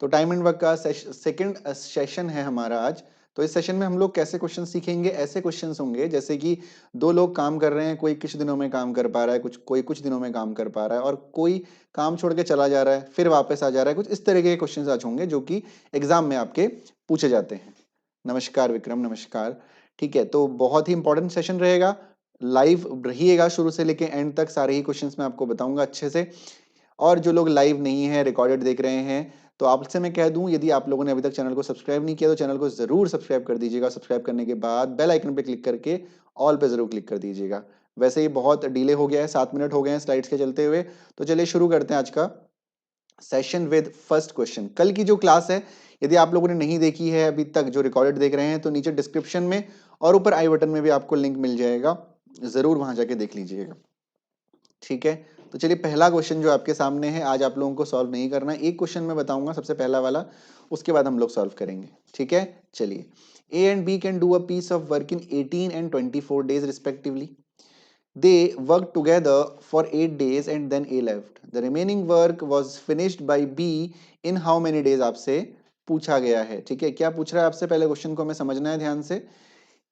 तो time and work का second session है हमारा आज। तो इस सेशन में हम लोग कैसे क्वेश्चन सीखेंगे, ऐसे क्वेश्चंस होंगे जैसे कि दो लोग काम कर रहे हैं, कोई कुछ दिनों में काम कर पा रहा है, कोई कुछ दिनों में काम कर पा रहा है, और कोई काम छोड़ के चला जा रहा है फिर वापस आ जा रहा है। कुछ इस तरह के क्वेश्चंस आज होंगे जो कि एग्जाम में आपके पूछे जाते हैं। नमस्कार विक्रम, नमस्कार। ठीक है, तो बहुत ही इंपॉर्टेंट सेशन रहेगा, लाइव रहिएगा शुरू से लेके एंड तक। सारे ही क्वेश्चंस मैं आपको बताऊंगा अच्छे से। और जो लोग लाइव नहीं है, रिकॉर्डेड देख रहे हैं, तो आपसे मैं कह दूं, यदि आप लोगों ने अभी तक चैनल को सब्सक्राइब नहीं किया तो चैनल को जरूर सब्सक्राइब कर दीजिएगा। सब्सक्राइब करने के बाद बेल आइकन पे क्लिक करके ऑल पे जरूर क्लिक कर दीजिएगा। वैसे ही बहुत डिले हो गया है, 7 मिनट हो गए हैं स्लाइड्स के चलते हुए। तो चलिए शुरू करते हैं आज का सेशन विद फर्स्ट क्वेश्चन। कल की जो क्लास है, यदि आप लोगों ने नहीं देखी है अभी तक, जो रिकॉर्डेड देख रहे हैं, तो नीचे डिस्क्रिप्शन में और ऊपर आई बटन में भी आपको लिंक मिल जाएगा, जरूर वहां जाके देख लीजिएगा। ठीक है, तो चलिए पहला क्वेश्चन जो आपके सामने है, आज आप लोगों को सॉल्व नहीं करना है। एक क्वेश्चन मैं बताऊंगा सबसे पहला वाला, उसके बाद हम लोग सॉल्व करेंगे। ठीक है, चलिए। A and B can do a piece of work in 18 and 24 days respectively. They work together for 8 days and then A left. The remaining work was finished by B in how many days, आपसे पूछा गया है। ठीक है, क्या पूछ रहा है आपसे, पहले क्वेश्चन को हमें समझना है ध्यान से।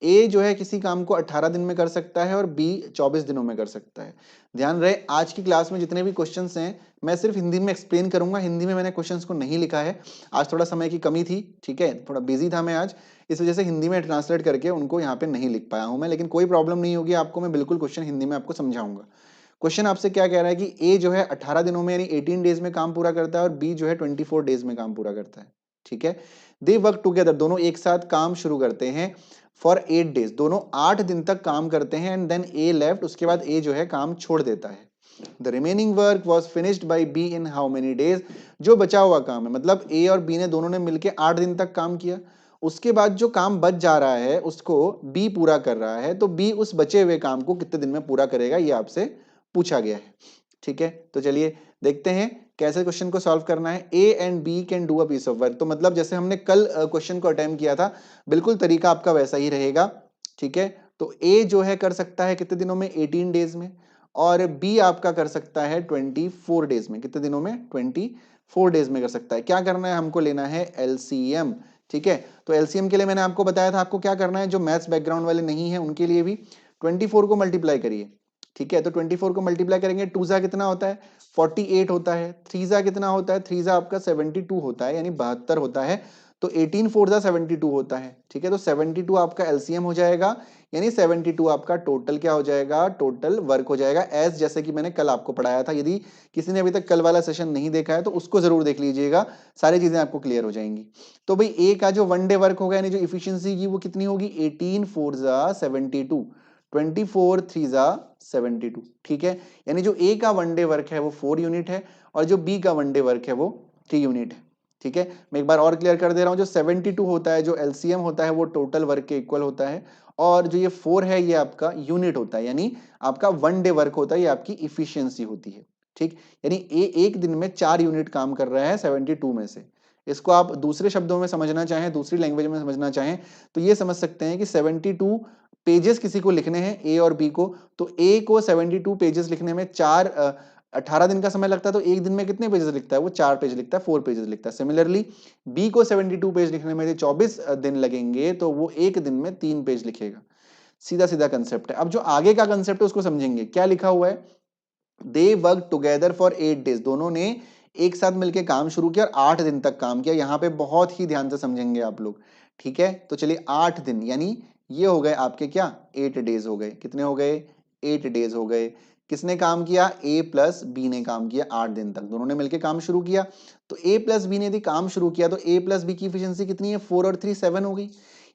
ए जो है किसी काम को 18 दिन में कर सकता है और बी 24 दिनों में कर सकता है। ध्यान रहे, आज की क्लास में जितने भी क्वेश्चंस हैं मैं सिर्फ हिंदी में एक्सप्लेन करूंगा। हिंदी में मैंने क्वेश्चंस को नहीं लिखा है, आज थोड़ा समय की कमी थी। ठीक है, थोड़ा बिजी था मैं आज, इस वजह से हिंदी में ट्रांसलेट करके उनको यहाँ पे नहीं लिख पाया हूं मैं, लेकिन कोई प्रॉब्लम नहीं होगी आपको, मैं बिल्कुल क्वेश्चन हिंदी में आपको समझाऊंगा। क्वेश्चन आपसे क्या कह रहा है कि ए जो है 18 दिनों में यानी 18 डेज में काम पूरा करता है और बी जो है 24 डेज में काम पूरा करता है। ठीक है, दे वर्क टुगेदर, दोनों एक साथ काम शुरू करते हैं फॉर 8 डेज, दोनों 8 दिन तक काम करते हैं, एंड देन ए लेफ्ट, उसके बाद ए जो है काम छोड़ देता है। The remaining work was finished by B in how many days, जो बचा हुआ काम है, मतलब ए और बी ने दोनों ने मिलकर 8 दिन तक काम किया, उसके बाद जो काम बच जा रहा है उसको बी पूरा कर रहा है, तो बी उस बचे हुए काम को कितने दिन में पूरा करेगा, ये आपसे पूछा गया है। ठीक है, तो चलिए देखते हैं कैसे क्वेश्चन को सॉल्व करना है। A and B can do a piece of work, तो मतलब जैसे हमने कल क्वेश्चन को अटेम्प्ट किया था, बिल्कुल तरीका आपका वैसा ही रहेगा। ठीक है, तो ए जो है कर सकता है कितने दिनों में, 18 डेज में, और बी आपका कर सकता है 24 डेज में। कितने दिनों में, 24 डेज में कर सकता है। क्या करना है, हमको लेना है एलसीएम। ठीक है, तो एलसीएम के लिए मैंने आपको बताया था आपको क्या करना है, जो मैथ्स बैकग्राउंड वाले नहीं है उनके लिए भी 24 को मल्टीप्लाई करिए। ठीक है, तो 24 को मल्टीप्लाई करेंगे, 2 जा कितना होता है, 48 होता है। 3 जा कितना होता है, 3 जा आपका 72 होता है, यानी 72 होता है। तो 18 4 जा 72 होता है। ठीक है, तो 72 आपका एलसीएम हो जाएगा, यानी 72 आपका टोटल क्या हो जाएगा, टोटल वर्क हो जाएगा, एज जैसे कि मैंने कल आपको पढ़ाया था। यदि किसी ने अभी तक कल वाला सेशन नहीं देखा है तो उसको जरूर देख लीजिएगा, सारी चीजें आपको क्लियर हो जाएंगी। तो भाई ए का जो वन डे वर्क होगा, यानी जो इफिशियंसी की, वो कितनी होगी, 18 4 जा 72, 24 3 जा 72। ठीक है, यानी जो ए का वन डे वर्क है वो 4 यूनिट है, और जो बी का वन डे वर्क है वो 3 यूनिट है। ठीक है, मैं एक बार और क्लियर कर दे रहा हूं, जो 72 होता है, जो एलसीएम होता है, वो टोटल वर्क के इक्वल होता है, और जो ये 4 है ये आपका यूनिट होता है, यानी आपका वन डे वर्क होता है, ये आपकी इफिशियंसी होती है। ठीक, यानी ए एक दिन में 4 यूनिट काम कर रहा है 72 में से। इसको आप दूसरे शब्दों में समझना चाहें, दूसरी लैंग्वेज में समझना चाहें, तो ये समझ सकते हैं कि 72 पेजेस किसी को लिखने हैं, ए और बी को, तो ए को 72 पेजेस लिखने में 18 दिन का समय लगता है, तो एक दिन में कितने पेजेस लिखता है, वो 4 पेज लिखता है, 4 पेजेस लिखता है। सिमिलरली बी को 72 पेज लिखने में 24 दिन लगेंगे, तो वो एक दिन में 3 पेज लिखेगा। सीधा सीधा कंसेप्ट है। अब जो आगे का कंसेप्ट है उसको समझेंगे। क्या लिखा हुआ है, they work together for 8 days, दोनों ने एक साथ मिलकर काम शुरू किया और 8 दिन तक काम किया। यहां पे बहुत ही ध्यान से समझेंगे आप लोग। ठीक है, तो चलिए 8 दिन, यानी ये हो गए आपके क्या, 8 डेज हो गए। कितने हो गए, 8 डेज हो गए। किसने काम किया, ए प्लस बी ने काम किया 8 दिन तक, दोनों ने मिलकर काम शुरू किया। तो ए प्लस बी ने यदि काम शुरू किया तो ए प्लस बी की इफिशियंसी कितनी है, 4 और 3 7 हो गई।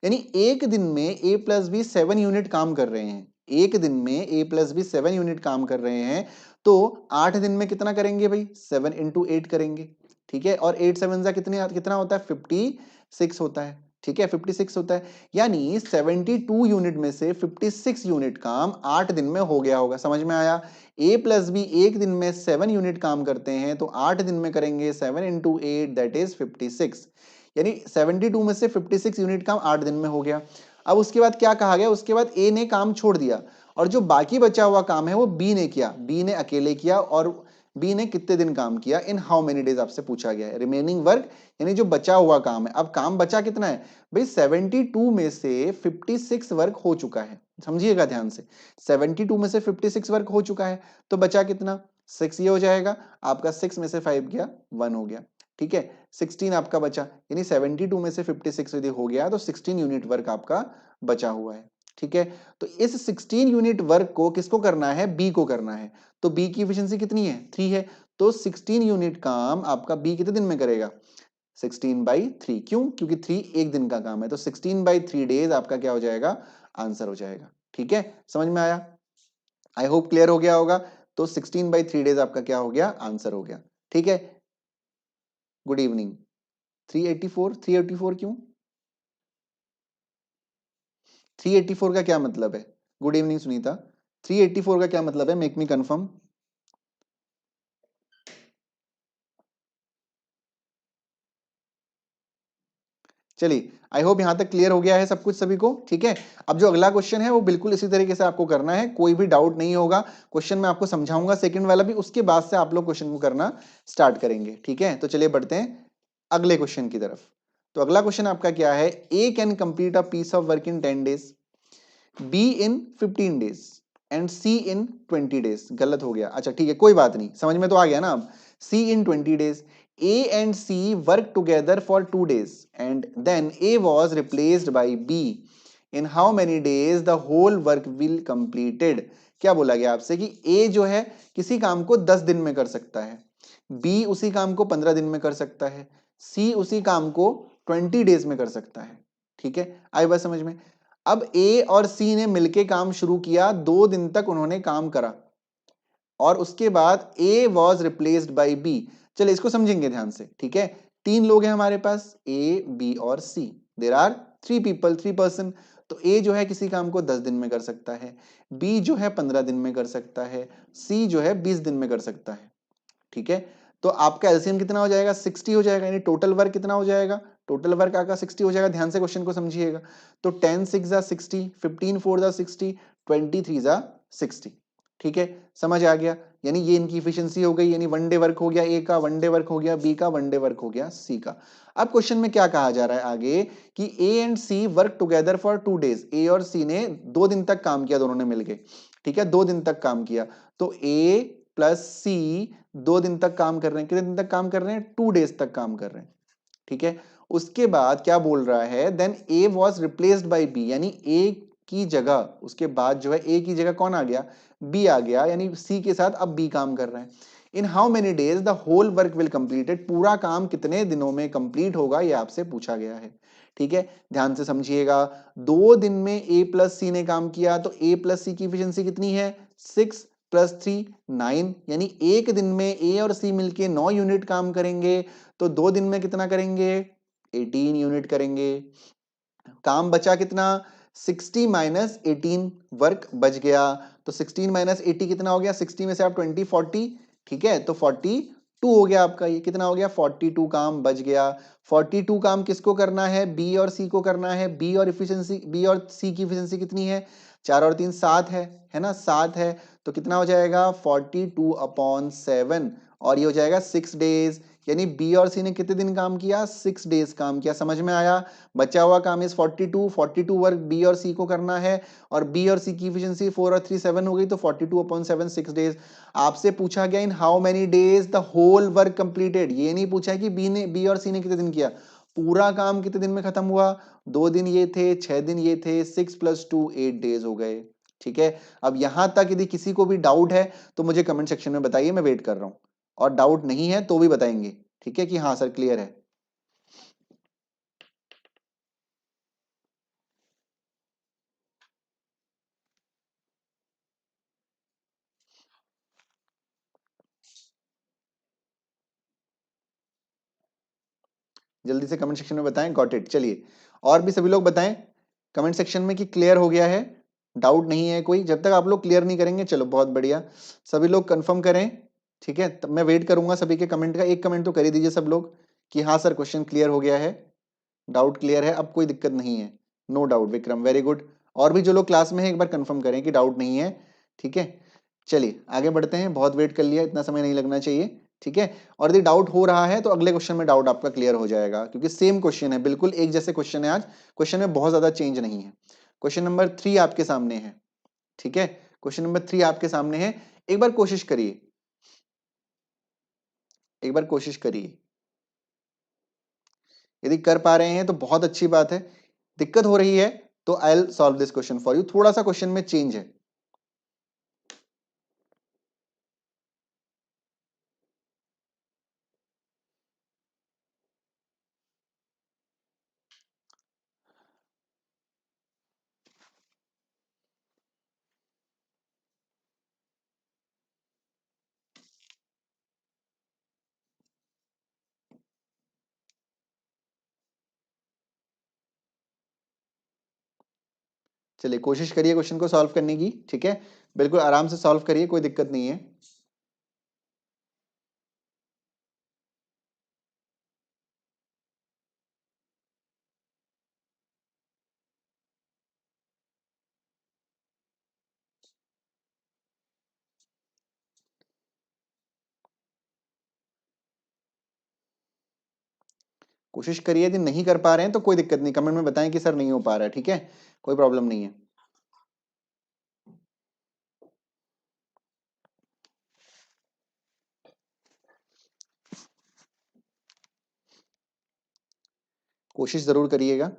यानी एक दिन में ए प्लस बी 7 यूनिट काम कर रहे हैं। एक दिन में ए प्लस बी 7 यूनिट काम कर रहे हैं, तो 8 दिन में कितना करेंगे भाई, 7 इंटू 8 करेंगे। ठीक है, और 8 7 जा कितना होता है, 56 होता है। ठीक है, 56 होता है, यानी 72 यूनिट में से 56 यूनिट काम 8 दिन में हो गया होगा। समझ में आया, ए प्लस बी एक दिन में 7 यूनिट काम करते हैं, तो 8 दिन में करेंगे 7 इंटू 8, दैट इज 56, यानी 72 में से 56 यूनिट काम 8 दिन में हो गया। अब उसके बाद क्या कहा गया, उसके बाद ए ने काम छोड़ दिया, और जो बाकी बचा हुआ काम है वो बी ने किया, बी ने अकेले किया, और बी ने कितने दिन काम किया, इन हाउ मेनी डेज आपसे पूछा गया है। रिमेनिंग वर्क यानी जो बचा हुआ काम है। अब काम बचा कितना है भाई, 72 में से 56 वर्क हो चुका है, समझिएगा ध्यान से। 72 में से 56 वर्क हो चुका है, तो बचा कितना 6, ये हो जाएगा आपका। 6 में से 5 गया 1 हो गया, ठीक है। 16 आपका बचा, यानी 72 में से 56 यदि हो गया तो 16 यूनिट वर्क आपका बचा हुआ है, ठीक है। तो इस 16 यूनिट वर्क को किसको करना है, बी को करना है। तो बी की एफिशिएंसी कितनी है, 3 है। तो 16 यूनिट काम आपका बी कितने दिन में करेगा, 16/3। क्यों, क्योंकि 3 एक दिन का काम है, तो 16/3 डेज आपका क्या हो जाएगा, आंसर हो जाएगा, ठीक है। समझ में आया, आई होप क्लियर हो गया होगा। तो 16/3 डेज आपका क्या हो गया, आंसर हो गया, ठीक है। Good evening. 384 क्यों, 384 का क्या मतलब है, गुड इवनिंग सुनीता। 384 का क्या मतलब है, मेक मी कंफर्म। चलिए, आई होप यहां तक क्लियर हो गया है सब कुछ सभी को, ठीक है। अब जो अगला क्वेश्चन है वो बिल्कुल इसी तरीके से आपको करना है, कोई भी डाउट नहीं होगा। क्वेश्चन मैं आपको समझाऊंगा सेकंड वाला भी, उसके बाद से आप लोग क्वेश्चन को करना स्टार्ट करेंगे, ठीक है। तो चलिए बढ़ते हैं अगले क्वेश्चन की तरफ। तो अगला क्वेश्चन आपका क्या है, A can complete a piece of work in 10 days, B in 15 days and C in 20 days. गलत हो गया, अच्छा ठीक है कोई बात नहीं, समझ में तो आ गया ना अब। सी in 20 days, A and C worked together for 2 days and then A was replaced by B. In how many days the whole work will completed? क्या बोला गया आपसे कि A जो है किसी काम को 10 दिन में कर सकता है, B उसी काम को 15 दिन में कर सकता है, C उसी काम को 20 डेज में कर सकता है, ठीक है। आई बात समझ में। अब A और C ने मिलके काम शुरू किया, 2 दिन तक उन्होंने काम करा और उसके बाद A was replaced by B। चलिए इसको समझेंगे ध्यान से, ठीक है। 3 लोग हैं हमारे पास, A, B और C। There are 3 people, 3 person. तो A जो है किसी काम को 10 दिन में कर सकता है, B जो है 15 दिन में कर सकता है, C जो है 20 दिन में कर सकता है, ठीक है। तो आपका एलसीएम कितना हो जाएगा, 60 हो जाएगा, यानी टोटल वर्क कितना हो जाएगा, टोटल वर्क आपका 60 हो जाएगा। ध्यान से क्वेश्चन को समझिएगा। तो 10 6 60, 15 4 60, 20 3 60, ठीक है। समझ आ गया, यानी ये इनकी इफिशियंसी हो गई, यानी वन डे वर्क हो गया ए का, वन डे वर्क हो गया बी का, वन डे वर्क हो गया सी का। अब क्वेश्चन में क्या कहा जा रहा है आगे कि A and C work together for 2 days. A और सी ने 2 दिन तक काम किया, दोनों ने मिलके, ठीक है, 2 दिन तक काम किया। तो ए प्लस सी 2 दिन तक काम कर रहे हैं, कितने दिन तक काम कर रहे हैं, 2 डेज तक काम कर रहे हैं, ठीक है। उसके बाद क्या बोल रहा है, then A was replaced by B, यानी ए की जगह, उसके बाद जो है ए की जगह कौन आ गया, बी आ गया, यानी सी के साथ अब बी काम कर रहे हैं। In how many days the whole work will completed, पूरा काम कितने दिनों में कंप्लीट होगा, ये आपसे पूछा गया है, ठीक है। ध्यान से समझिएगा, 2 दिन में ए प्लस सी ने काम किया, तो ए प्लस सी की एफिशिएंसी कितनी है, 6 प्लस 3 9, यानी एक दिन में ए और सी मिलके 9 यूनिट काम करेंगे। तो 2 दिन में कितना करेंगे, 18 यूनिट करेंगे। काम बचा कितना, 60 माइनस 18 वर्क बच गया। तो 16 माइनस 80 कितना हो गया, 60 में से आप 20 40, ठीक है, तो 42 हो गया आपका, ये कितना हो गया, 42 काम बच गया। 42 काम किसको करना है, बी और सी को करना है। बी और इफिशिएंसी, बी और सी की इफिशिएंसी कितनी है, 4 और 3 7 है ना, 7 है। तो कितना हो जाएगा 42/7, और ये हो जाएगा 6 डेज, यानी बी और सी ने कितने दिन काम किया, 6 डेज काम किया। समझ में आया, बचा हुआ काम इस 42 वर्क बी और सी को करना है, और बी और सी की एफिशिएंसी 4 और 3 7 हो गई, तो 42/7 6 डेज। आपसे पूछा गया in how many days the whole work completed, ये नहीं पूछा कि बी और सी ने कितने दिन किया, पूरा काम कितने दिन में खत्म हुआ, 2 दिन ये थे, 6 दिन ये थे, 6 + 2 8 डेज हो गए, ठीक है। अब यहां तक यदि किसी को भी डाउट है तो मुझे कमेंट सेक्शन में बताइए, मैं वेट कर रहा हूं, और डाउट नहीं है तो भी बताएंगे, ठीक है, कि हाँ सर क्लियर है। जल्दी से कमेंट सेक्शन में बताएं, गॉट इट। चलिए और भी सभी लोग बताएं कमेंट सेक्शन में कि क्लियर हो गया है, डाउट नहीं है कोई। जब तक आप लोग क्लियर नहीं करेंगे, चलो बहुत बढ़िया, सभी लोग कंफर्म करें, ठीक है। तब मैं वेट करूंगा सभी के कमेंट का, एक कमेंट तो कर ही दीजिए सब लोग कि हाँ सर क्वेश्चन क्लियर हो गया है, डाउट क्लियर है, अब कोई दिक्कत नहीं है। No doubt Vikram, very good. और भी जो लोग क्लास में है एक बार कंफर्म करें कि डाउट नहीं है, ठीक है। चलिए आगे बढ़ते हैं, बहुत वेट कर लिया, इतना समय नहीं लगना चाहिए, ठीक है। और यदि डाउट हो रहा है तो अगले क्वेश्चन में डाउट आपका क्लियर हो जाएगा, क्योंकि सेम क्वेश्चन है, बिल्कुल एक जैसे क्वेश्चन है आज, क्वेश्चन में बहुत ज्यादा चेंज नहीं है। क्वेश्चन नंबर 3 आपके सामने है, ठीक है। क्वेश्चन नंबर 3 आपके सामने है, एक बार कोशिश करिए, एक बार कोशिश करिए, यदि कर पा रहे हैं तो बहुत अच्छी बात है, दिक्कत हो रही है तो I will solve this question for you. थोड़ा सा क्वेश्चन में चेंज है। चलिए कोशिश करिए क्वेश्चन को सॉल्व करने की, ठीक है, बिल्कुल आराम से सॉल्व करिए, कोई दिक्कत नहीं है। कोशिश करिए, यदि नहीं कर पा रहे हैं तो कोई दिक्कत नहीं, कमेंट में बताएं कि सर नहीं हो पा रहा है, ठीक है, कोई प्रॉब्लम नहीं है। कोशिश जरूर करिएगा।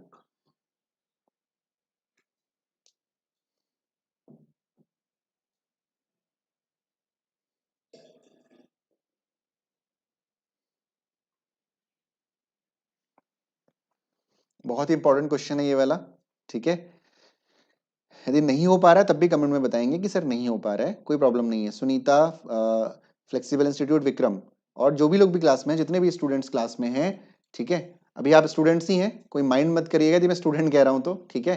बहुत ही इंपॉर्टेंट क्वेश्चन है ये वाला, ठीक है। यदि नहीं हो पा रहा है तब भी कमेंट में बताएंगे कि सर नहीं हो पा रहा है, कोई प्रॉब्लम नहीं है। सुनीता, फ्लेक्सिबल इंस्टीट्यूट, विक्रम, और जो भी लोग भी क्लास में हैं, जितने भी स्टूडेंट्स क्लास में हैं, ठीक है, अभी आप स्टूडेंट्स ही हैं, कोई माइंड मत करिएगा यदि मैं स्टूडेंट कह रहा हूं तो, ठीक है।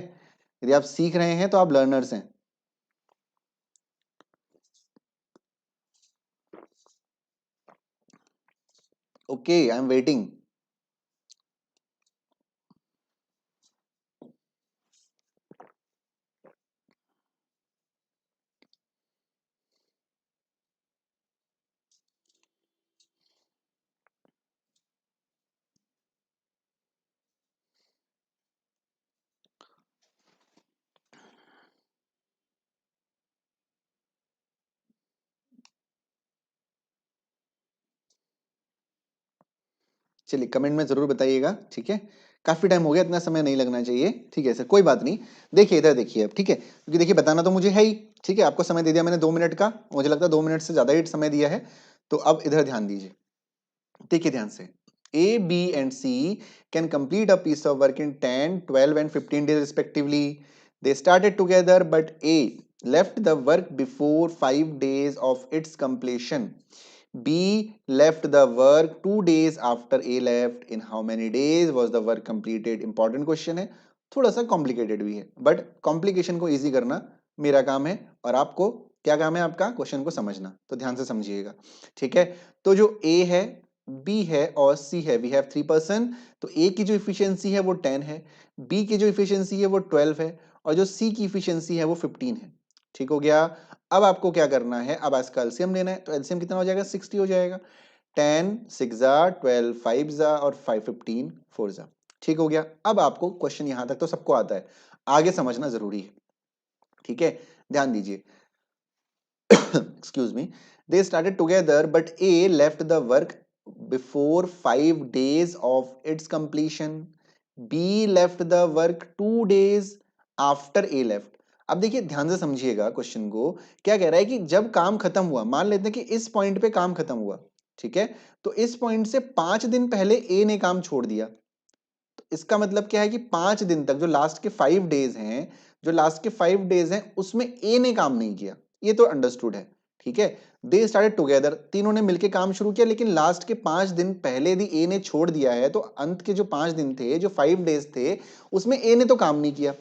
यदि आप सीख रहे हैं तो आप लर्नर्स हैं। Okay, I am waiting. चलिए कमेंट में जरूर बताइएगा, ठीक है। काफी टाइम हो गया, इतना समय नहीं लगना चाहिए, ठीक है सर, कोई बात नहीं। देखिए इधर देखिए अब, ठीक है, क्योंकि देखिए बताना तो मुझे है ही, ठीक है, आपको समय दे दिया मैंने 2 मिनट का, मुझे लगता है 2 मिनट से ज्यादा ही समय दिया है। तो अब इधर ध्यान दीजिए, देखिए ध्यान से, A, B and C can complete a piece of work in 10, 12 and 15 days respectively. They started together, but A left the work before 5 days of its completion. B left the work 2 days after A left. In how many days was the work completed? Important question है, थोड़ा सा complicated भी है, but complication को easy करना मेरा काम है, और आपको क्या काम है, आपका क्वेश्चन को समझना, तो ध्यान से समझिएगा, ठीक है। तो जो A है, B है और C है, वी हैव 3%। तो A की जो इफिशियंसी है वो 10 है, B की जो इफिशियंसी है वो 12 है, और जो C की इफिशियंसी है वो 15 है, ठीक हो गया। अब आपको क्या करना है, अब इसका एलसीएम लेना है, तो एलसीएम कितना हो जाएगा, 60 हो जाएगा। 10 6 जा 12 5 जा और 5 15 4 जा, ठीक हो गया। अब आपको क्वेश्चन यहां तक तो सबको आता है, आगे समझना जरूरी है, ठीक है, ध्यान दीजिए। excuse me, they started together but A left the work before 5 days of its completion. B left the work 2 days after A left. अब देखिए ध्यान से समझिएगा क्वेश्चन को, क्या कह रहा है कि जब काम खत्म हुआ, मान लेते हैं कि इस पॉइंट पे काम खत्म हुआ, ठीक है, तो इस पॉइंट से 5 दिन पहले ए ने काम छोड़ दिया, तो इसका मतलब क्या है कि 5 दिन तक जो लास्ट के 5 डेज हैं, जो लास्ट के 5 डेज हैं उसमें ए ने काम नहीं किया, ये तो अंडरस्टूड है, ठीक है। दे स्टार्टेड टुगेदर, तीनों ने मिलकर काम शुरू किया, लेकिन लास्ट के 5 दिन पहले यदि ए ने छोड़ दिया है तो अंत के जो 5 दिन थे, जो 5 डेज थे, उसमें ए ने तो काम नहीं किया।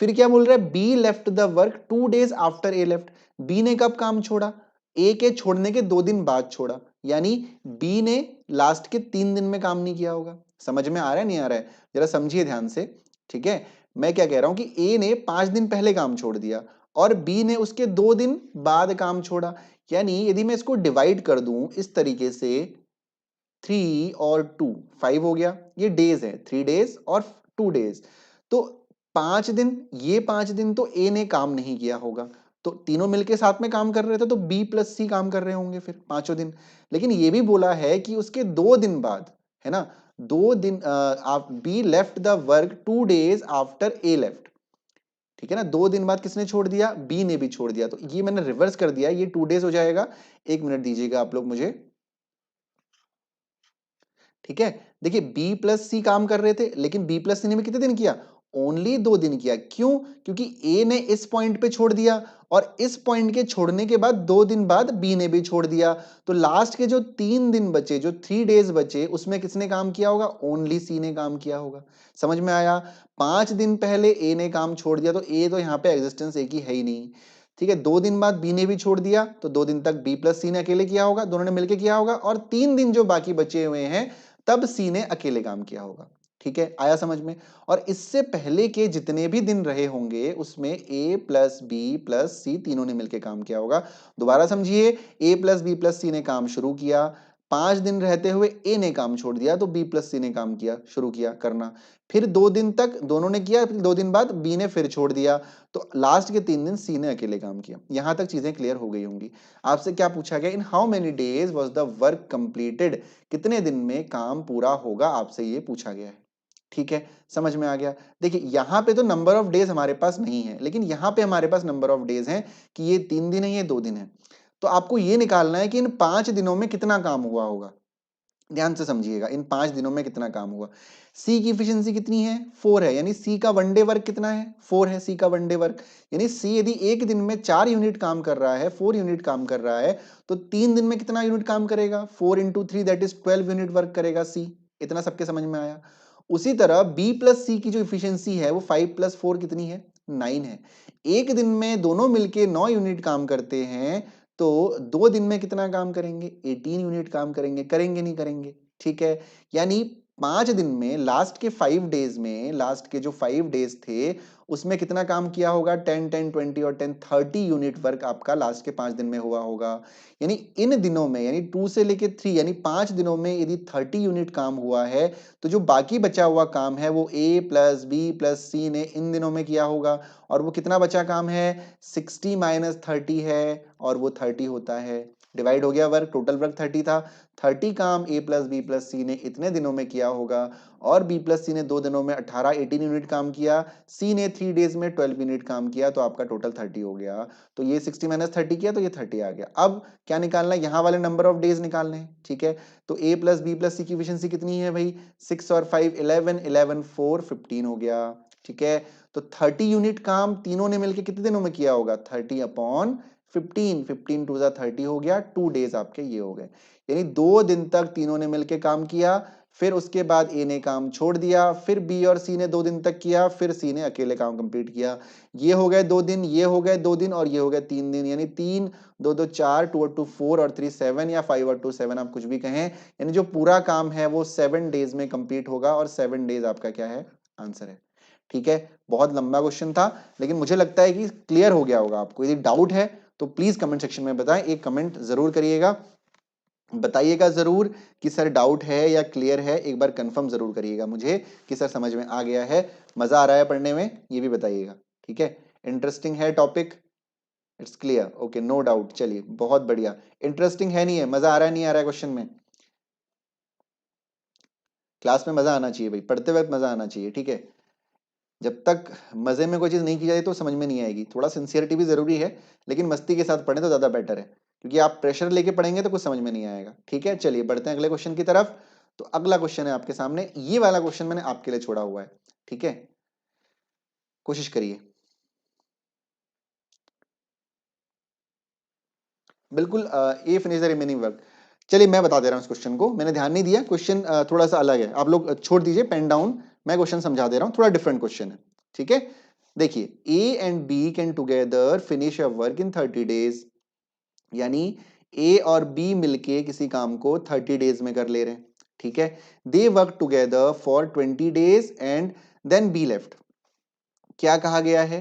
फिर क्या बोल रहा है, B left the work 2 days after A left. B ने कब काम छोड़ा, ए के छोड़ने के 2 दिन बाद छोड़ा, यानी बी ने लास्ट के 3 दिन में काम नहीं किया होगा। समझ में आ रहा है नहीं आ रहा है, जरा समझिए ध्यान से, ठीक है। मैं क्या कह रहा हूं कि ए ने 5 दिन पहले काम छोड़ दिया, और बी ने उसके 2 दिन बाद काम छोड़ा। यानी यदि मैं इसको डिवाइड कर दूं इस तरीके से 3 और 2 5 हो गया, ये डेज है 3 डेज और 2 डेज, तो 5 दिन, ये 5 दिन तो ए ने काम नहीं किया होगा, तो तीनों मिलके साथ में काम कर रहे थे तो बी प्लस सी काम कर रहे होंगे फिर पांचों दिन। लेकिन ये भी बोला है कि उसके 2 दिन बाद, है ना, 2 दिन B left the work 2 days after A left, ठीक है ना, 2 दिन बाद किसने छोड़ दिया, बी ने भी छोड़ दिया, तो ये मैंने रिवर्स कर दिया, ये 2 डेज हो जाएगा। 1 मिनट दीजिएगा आप लोग मुझे, ठीक है। देखिए बी प्लस सी काम कर रहे थे, लेकिन बी प्लस सी ने भी कितने दिन किया, ओनली 2 दिन किया। क्यों, क्योंकि ए ने इस पॉइंट पे छोड़ दिया और इस पॉइंट के छोड़ने के बाद 2 दिन बाद बी ने भी छोड़ दिया, तो लास्ट के जो 3 दिन बचे, जो 3 डेज बचे, उसमें किसने काम किया होगा, ओनली सी ने काम किया होगा। समझ में आया। 5 दिन पहले ए ने काम छोड़ दिया, तो ए तो यहाँ पे एग्जिस्टेंस ए की है ही नहीं, ठीक है। 2 दिन बाद बी ने भी छोड़ दिया, तो 2 दिन तक बी प्लस सी ने अकेले किया होगा, दोनों ने मिलकर किया होगा, और 3 दिन जो बाकी बचे हुए हैं तब सी ने अकेले काम किया होगा, ठीक है, आया समझ में। और इससे पहले के जितने भी दिन रहे होंगे उसमें ए प्लस बी प्लस सी तीनों ने मिलकर काम किया होगा। दोबारा समझिए, ए प्लस बी प्लस सी ने काम शुरू किया, 5 दिन रहते हुए ए ने काम छोड़ दिया, तो बी प्लस सी ने काम किया, शुरू किया करना, फिर 2 दिन तक दोनों ने किया, फिर 2 दिन बाद बी ने फिर छोड़ दिया, तो लास्ट के 3 दिन सी ने अकेले काम किया। यहां तक चीजें क्लियर हो गई होंगी। आपसे क्या पूछा गया, in how many days was the work completed, कितने दिन में काम पूरा होगा, आपसे ये पूछा गया है, ठीक है, समझ में आ गया। देखिए यहां पे तो नंबर ऑफ डेज हमारे पास नहीं है, लेकिन यहां पे हमारे पास नंबर ऑफ डेज हैं कि ये 3 दिन है, ये 2 दिन है, तो आपको ये निकालना है कि इन 5 दिनों में कितना काम हुआ होगा। ध्यान से समझिएगा, इन 5 दिनों में कितना काम हुआ। सी की इफिशियंसी कितनी है, 4 है, यानी सी का वन डे वर्क कितना है, 4 है सी का वन डे वर्क। यानी सी यदि एक दिन में 4 यूनिट काम कर रहा है, 4 यूनिट काम कर रहा है, तो 3 दिन में कितना यूनिट काम करेगा, 4 into 3 that is 12 unit work करेगा सी। इतना सबके समझ में आया। उसी तरह बी प्लस सी की जो इफिशियंसी है वो 5 प्लस 4 कितनी है, 9 है। एक दिन में दोनों मिलके 9 यूनिट काम करते हैं, तो 2 दिन में कितना काम करेंगे, 18 यूनिट काम करेंगे, करेंगे नहीं करेंगे, ठीक है। यानी 5 दिन में लास्ट के 5 डेज में, लास्ट के जो 5 डेज थे उसमें कितना काम किया होगा, 10 10 20 और 10 30 यूनिट वर्क आपका लास्ट के 5 दिन में हुआ होगा। यानी इन दिनों में, यानी 2 से लेके 3, यानी 5 दिनों में यदि 30 यूनिट काम हुआ है, तो जो बाकी बचा हुआ काम है वो ए प्लस बी प्लस सी ने इन दिनों में किया होगा, और वो कितना बचा काम है, 60 माइनस 30 है, और वो 30 होता है। डिवाइड हो गया वर्क, टोटल वर्क 30 था, 30 काम ए प्लस बी प्लस सी ने इतने दिनों में किया होगा, और बी प्लस सी ने 2 दिनों में 18 यूनिट काम किया, सी ने 3 डेज में 12 यूनिट काम किया, तो आपका टोटल 30 हो गया। तो ये 60 माइनस 30 किया तो ये 30 आ गया। अब क्या निकालना है, यहाँ वाले नंबर ऑफ डेज निकालने हैं, ठीक है। तो ए प्लस बी प्लस सी की एफिशिएंसी कितनी है भाई, 6 और 5 11, 11 4 15 हो गया, ठीक है। तो 30 यूनिट काम तीनों ने मिलकर कितने दिनों में किया होगा, 30 अपॉन 15, 15 टू ज़ा 30 हो गया, 2 डेज आपके ये हो गए। यानी 2 दिन तक तीनों ने मिलकर काम किया, फिर उसके बाद ए ने काम छोड़ दिया, फिर बी और सी ने 2 दिन तक किया, फिर सी ने अकेले काम कंप्लीट किया। ये हो गए 2 दिन, ये हो गए 2 दिन, और ये हो गए 3 दिन, यानी 3 2 2 4, 2 और 2 4 और 3 7, या 5 और 2 7, आप कुछ भी कहें, यानी जो पूरा काम है वो 7 डेज में कंप्लीट होगा, और 7 डेज आपका क्या है, आंसर है, ठीक है। बहुत लंबा क्वेश्चन था, लेकिन मुझे लगता है कि क्लियर हो गया होगा आपको। यदि डाउट है तो प्लीज कमेंट सेक्शन में बताएं, एक कमेंट जरूर करिएगा, बताइएगा जरूर कि सर डाउट है या क्लियर है, एक बार कंफर्म जरूर करिएगा मुझे कि सर समझ में आ गया है, मजा आ रहा है पढ़ने में, ये भी बताइएगा, ठीक है। इंटरेस्टिंग है topic, it's clear, okay, no doubt, चलिए बहुत बढ़िया। इंटरेस्टिंग है नहीं है, मजा आ रहा है नहीं आ रहा है क्वेश्चन में, क्लास में मजा आना चाहिए भाई, पढ़ते वक्त मजा आना चाहिए, ठीक है। जब तक मजे में कोई चीज नहीं की जाए तो समझ में नहीं आएगी, थोड़ा सिंसियरिटी भी जरूरी है, लेकिन मस्ती के साथ पढ़ें तो ज्यादा बेटर है, क्योंकि आप प्रेशर लेके पढ़ेंगे तो कुछ समझ में नहीं आएगा, ठीक है। चलिए बढ़ते हैं अगले क्वेश्चन की तरफ। तो अगला क्वेश्चन है आपके सामने, ये वाला क्वेश्चन मैंने आपके लिए छोड़ा हुआ है, ठीक है, कोशिश करिए। बिल्कुल, ए फिनिश द रिमेनिंग वर्क। चलिए मैं बता दे रहा हूँ इस क्वेश्चन को, मैंने ध्यान नहीं दिया, क्वेश्चन थोड़ा सा अलग है, आप लोग छोड़ दीजिए पेन डाउन, मैं क्वेश्चन समझा दे रहा हूँ, थोड़ा डिफरेंट क्वेश्चन है, ठीक है। देखिए A and B can together finish a work in 30 days, यानी ए और बी मिलके किसी काम को 30 डेज में कर ले रहे हैं, ठीक है। They work together for 20 days and then B left. क्या कहा गया है,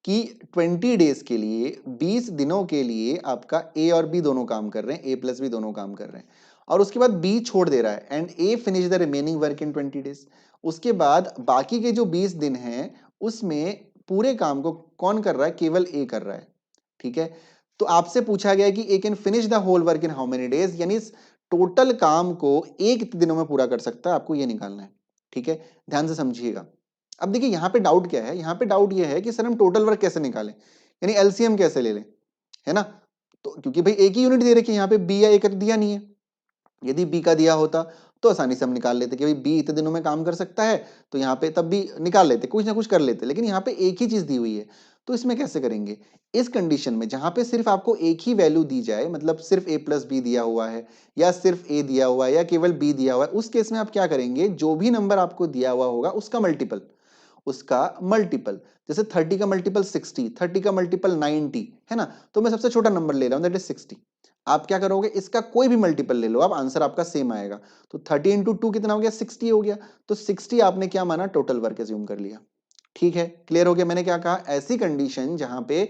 कि 20 डेज के लिए, 20 दिनों के लिए आपका ए और बी दोनों काम कर रहे हैं, ए प्लस बी दोनों काम कर रहे हैं, और उसके बाद बी छोड़ दे रहा है and A finish the remaining work in 20 days. उसके बाद बाकी के जो 20 दिन हैं उसमें पूरे काम को कौन कर रहा है? केवल ए कर रहा है। ठीक है, तो आपसे पूछा गया कि A can finish the whole work in how many days, यानी टोटल काम को ए कितने दिनों में पूरा कर सकता है, आपको ये निकालना है। ठीक है, ध्यान से समझिएगा। अब देखिए यहाँ पे डाउट क्या है, यहाँ पे डाउट ये है कि सर हम टोटल वर्क कैसे निकालें, यानी एलसीएम कैसे ले लें, है ना? तो क्योंकि भाई एक ही यूनिट दे रखी है यहाँ पे, बी या ए का तो दिया नहीं है। यदि बी का दिया होता तो आसानी से हम निकाल लेते कि भाई बी इतने दिनों में काम कर सकता है, तो यहाँ पे तब भी निकाल लेते, कुछ ना कुछ कर लेते। लेकिन यहाँ पे एक ही चीज दी हुई है, तो इसमें कैसे करेंगे? इस कंडीशन में जहां पे सिर्फ आपको एक ही वैल्यू दी जाए, मतलब सिर्फ ए प्लस बी दिया हुआ है या सिर्फ ए दिया हुआ है या केवल बी दिया हुआ है, उस केस में आप क्या करेंगे? जो भी नंबर आपको दिया हुआ होगा उसका मल्टीपल, उसका मल्टीपल, जैसे 30 का मल्टीपल 60, 30 का मल्टीपल 90, है ना? तो मैं सबसे छोटा नंबर ले रहा हूं, दैट इज 60। आप क्या करोगे? इसका कोई भी मल्टीपल ले लो, आप आंसर आपका सेम आएगा। तो 30 इंटू 2 कितना हो गया? 60 हो गया। तो 60 आपने क्या माना? टोटल वर्क एज्यूम कर लिया। ठीक है, क्लियर हो गया? मैंने क्या कहा? ऐसी कंडीशन जहां पे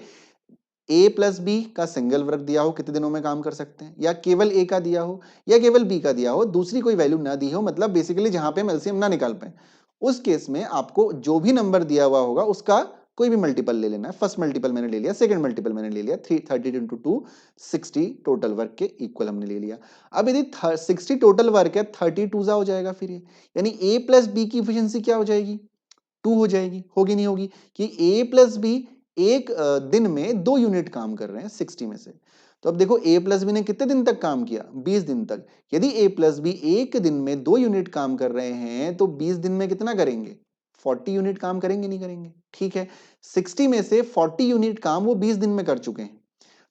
ए प्लस बी का सिंगल वर्क दिया हो, कितने दिनों में काम कर सकते हैं, या केवल ए का दिया हो या केवल बी का दिया हो, दूसरी कोई वैल्यू ना दी हो, मतलब बेसिकली जहां पे हम एलसीएम ना निकाल पाए, उस केस में आपको जो भी नंबर दिया हुआ होगा उसका कोई भी मल्टीपल ले लेना है। फर्स्ट मल्टीपल मैंने ले लिया, सेकंड मल्टीपल मैंने ले लिया, 30 इंटू 2 60 टोटल वर्क के इक्वल हमने ले लिया। अब यदि 60 टोटल वर्क है, 30 टू हो जाएगा फिर ये, यानी ए प्लस बी की इफिशियंसी क्या हो जाएगी? 2 हो जाएगी। होगी नहीं होगी? कि ए प्लस बी एक दिन में 2 यूनिट काम कर रहे हैं 60 में से। तो अब देखो ए प्लस बी ने कितने दिन तक काम किया? 20 दिन तक। यदि ए प्लस बी एक दिन में 2 यूनिट काम कर रहे हैं तो 20 दिन में कितना करेंगे? 40 यूनिट काम करेंगे नहीं करेंगे? ठीक है, 60 में से 40 यूनिट काम वो 20 दिन में कर चुके हैं,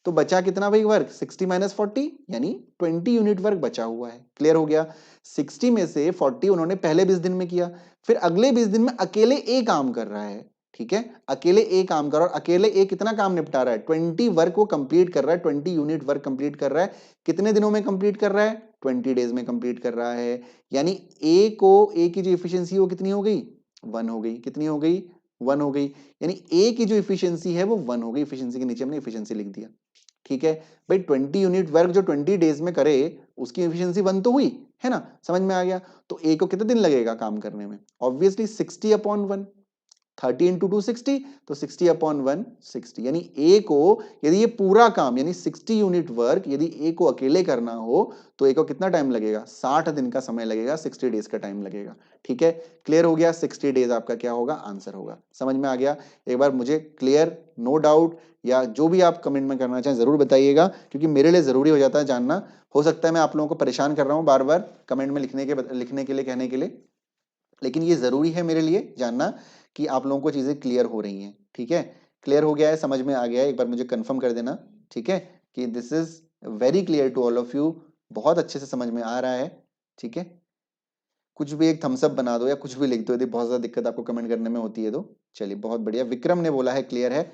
तो बचा कितना भाई वर्क? 60 माइनस 40, यानी 20 यूनिट वर्क बचा हुआ है। क्लियर हो गया? 60 में से 40 उन्होंने पहले 20 दिन में किया, फिर अगले 20 दिन में अकेले ए काम कर रहा है। ठीक है, अकेले ए काम कर रहा है, और अकेले ए कितना काम निपटा रहा है? 20 वर्क वो कंप्लीट कर रहा है, 20 यूनिट वर्क कंप्लीट कर रहा है। कितने दिनों में कंप्लीट कर रहा है? 20 डेज में कंप्लीट कर रहा है। यानी ए की जो इफिशियंसी वो कितनी हो गई? 1 हो गई। कितनी हो गई? 1 हो गई। यानी ए की जो इफिशियंसी है वो 1 हो गई। इफिशियंसी के नीचे हमने इफिशियंसी लिख दिया। ठीक है भाई, 20 यूनिट वर्क जो 20 डेज में करे उसकी एफिशिएंसी 1 तो हुई, है ना? समझ में आ गया? तो ए को कितने दिन लगेगा काम करने में? ऑब्वियसली 60 अपॉन 1, 30 इंटू 2 60, तो 60 अपॉन 1 60, यानी ए को यदि ये पूरा काम यानी 60 यूनिट वर्क यदि ए को अकेले करना हो तो ए को कितना टाइम लगेगा? 60 दिन का समय लगेगा, 60 डेज का टाइम लगेगा। ठीक है, क्लियर हो गया? 60 डेज आपका क्या होगा? आंसर होगा। समझ में आ गया? एक बार मुझे क्लियर, नो डाउट, या जो भी आप कमेंट में करना चाहें जरूर बताइएगा, क्योंकि मेरे लिए जरूरी हो जाता है जानना। हो सकता है मैं आप लोगों को परेशान कर रहा हूं बार बार कमेंट में लिखने के लिए, कहने के लिए, लेकिन ये जरूरी है मेरे लिए जानना कि आप लोगों को चीजें क्लियर हो रही हैं। ठीक है, क्लियर हो गया है? समझ में आ गया है? एक बार मुझे कंफर्म कर देना। ठीक है, कि this is very clear to all of you, बहुत अच्छे से समझ में आ रहा है। ठीक है, कुछ भी एक थम्स अप बना दो या कुछ भी लिख दो यदि बहुत ज्यादा दिक्कत आपको कमेंट करने में होती है तो। चलिए, बहुत बढ़िया। विक्रम ने बोला है क्लियर है।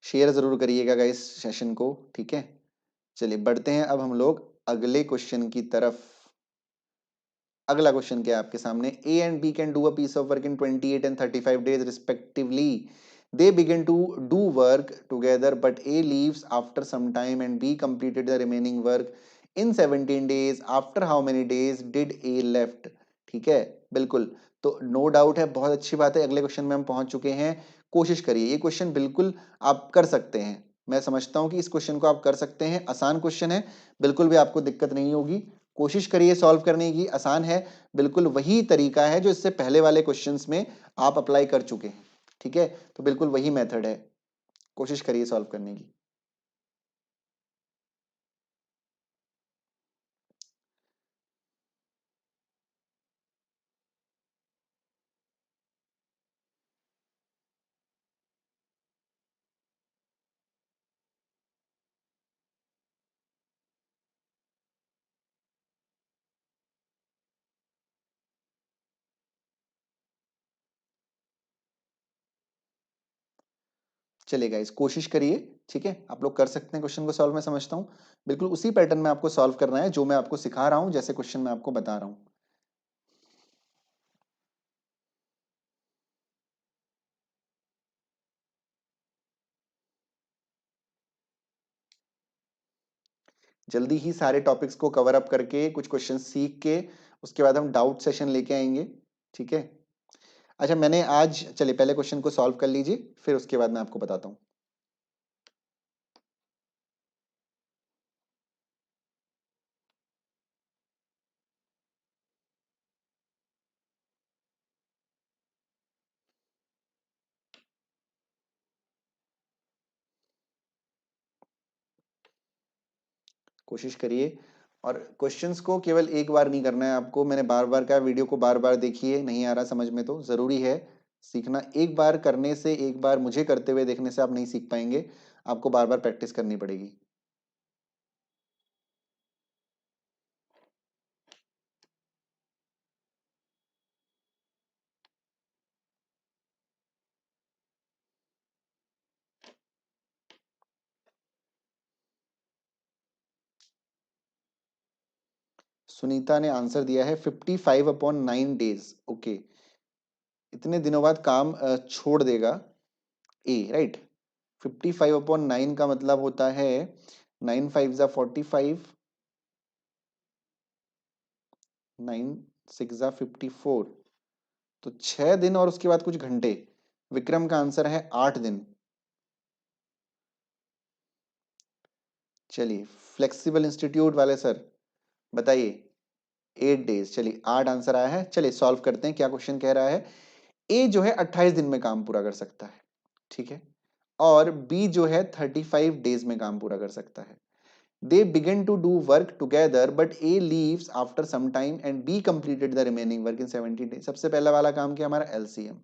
शेयर जरूर करिएगा गाइस सेशन को। ठीक है, चलिए बढ़ते हैं अब हम लोग अगले क्वेश्चन की तरफ। अगला क्वेश्चन क्या है आपके सामने? A and B can do a piece of work in 28 and 35 days respectively. They begin to do work together, but A leaves after some time and B completed the remaining work in 17 days. After how many days did A left? ठीक है, बिल्कुल। तो no doubt है, बहुत अच्छी बात है। अगले क्वेश्चन में हम पहुंच चुके हैं। कोशिश करिए, ये क्वेश्चन बिल्कुल आप कर सकते हैं। मैं समझता हूं कि इस क्वेश्चन को आप कर सकते हैं। आसान क्वेश्चन है, बिल्कुल भी आपको दिक्कत नहीं होगी। कोशिश करिए सॉल्व करने की, आसान है। बिल्कुल वही तरीका है जो इससे पहले वाले क्वेश्चंस में आप अप्लाई कर चुके हैं। ठीक है, तो बिल्कुल वही मेथड है। कोशिश करिए सॉल्व करने की। चलिए गाइस, कोशिश करिए। ठीक है, आप लोग कर सकते हैं क्वेश्चन को सॉल्व। मैं समझता हूं बिल्कुल उसी पैटर्न में आपको सॉल्व करना है जो मैं आपको सिखा रहा हूं, जैसे क्वेश्चन मैं आपको बता रहा हूं। जल्दी ही सारे टॉपिक्स को कवर अप करके कुछ क्वेश्चन सीख के उसके बाद हम डाउट सेशन लेके आएंगे, ठीक है। अच्छा, मैंने आज, चलिए पहले क्वेश्चन को सॉल्व कर लीजिए, फिर उसके बाद मैं आपको बताता हूँ। कोशिश करिए, और क्वेश्चंस को केवल एक बार नहीं करना है आपको, मैंने बार बार कहा, वीडियो को बार बार देखिए, नहीं आ रहा समझ में तो जरूरी है सीखना। एक बार करने से, एक बार मुझे करते हुए देखने से आप नहीं सीख पाएंगे, आपको बार बार प्रैक्टिस करनी पड़ेगी। सुनीता ने आंसर दिया है 55/9 डेज, ओके। इतने दिनों बाद काम छोड़ देगा, ए, राइट। 55/9 का मतलब होता है 9 5 × 45, 9 6 × 54, तो 6 दिन और उसके बाद कुछ घंटे। विक्रम का आंसर है 8 दिन। चलिए, फ्लेक्सिबल इंस्टीट्यूट वाले सर बताइए। 8 डेज, चलिए 8 आंसर आया है। चलिए सॉल्व करते हैं, क्या क्वेश्चन कह रहा है। ए जो है 28 दिन में काम पूरा कर सकता है, ठीक है, और बी जो है 35 डेज में काम पूरा कर सकता है। They begin to do work together but A leaves after some time and B completed the remaining work in 70 days. सबसे पहला वाला काम किया हमारा एलसीएम।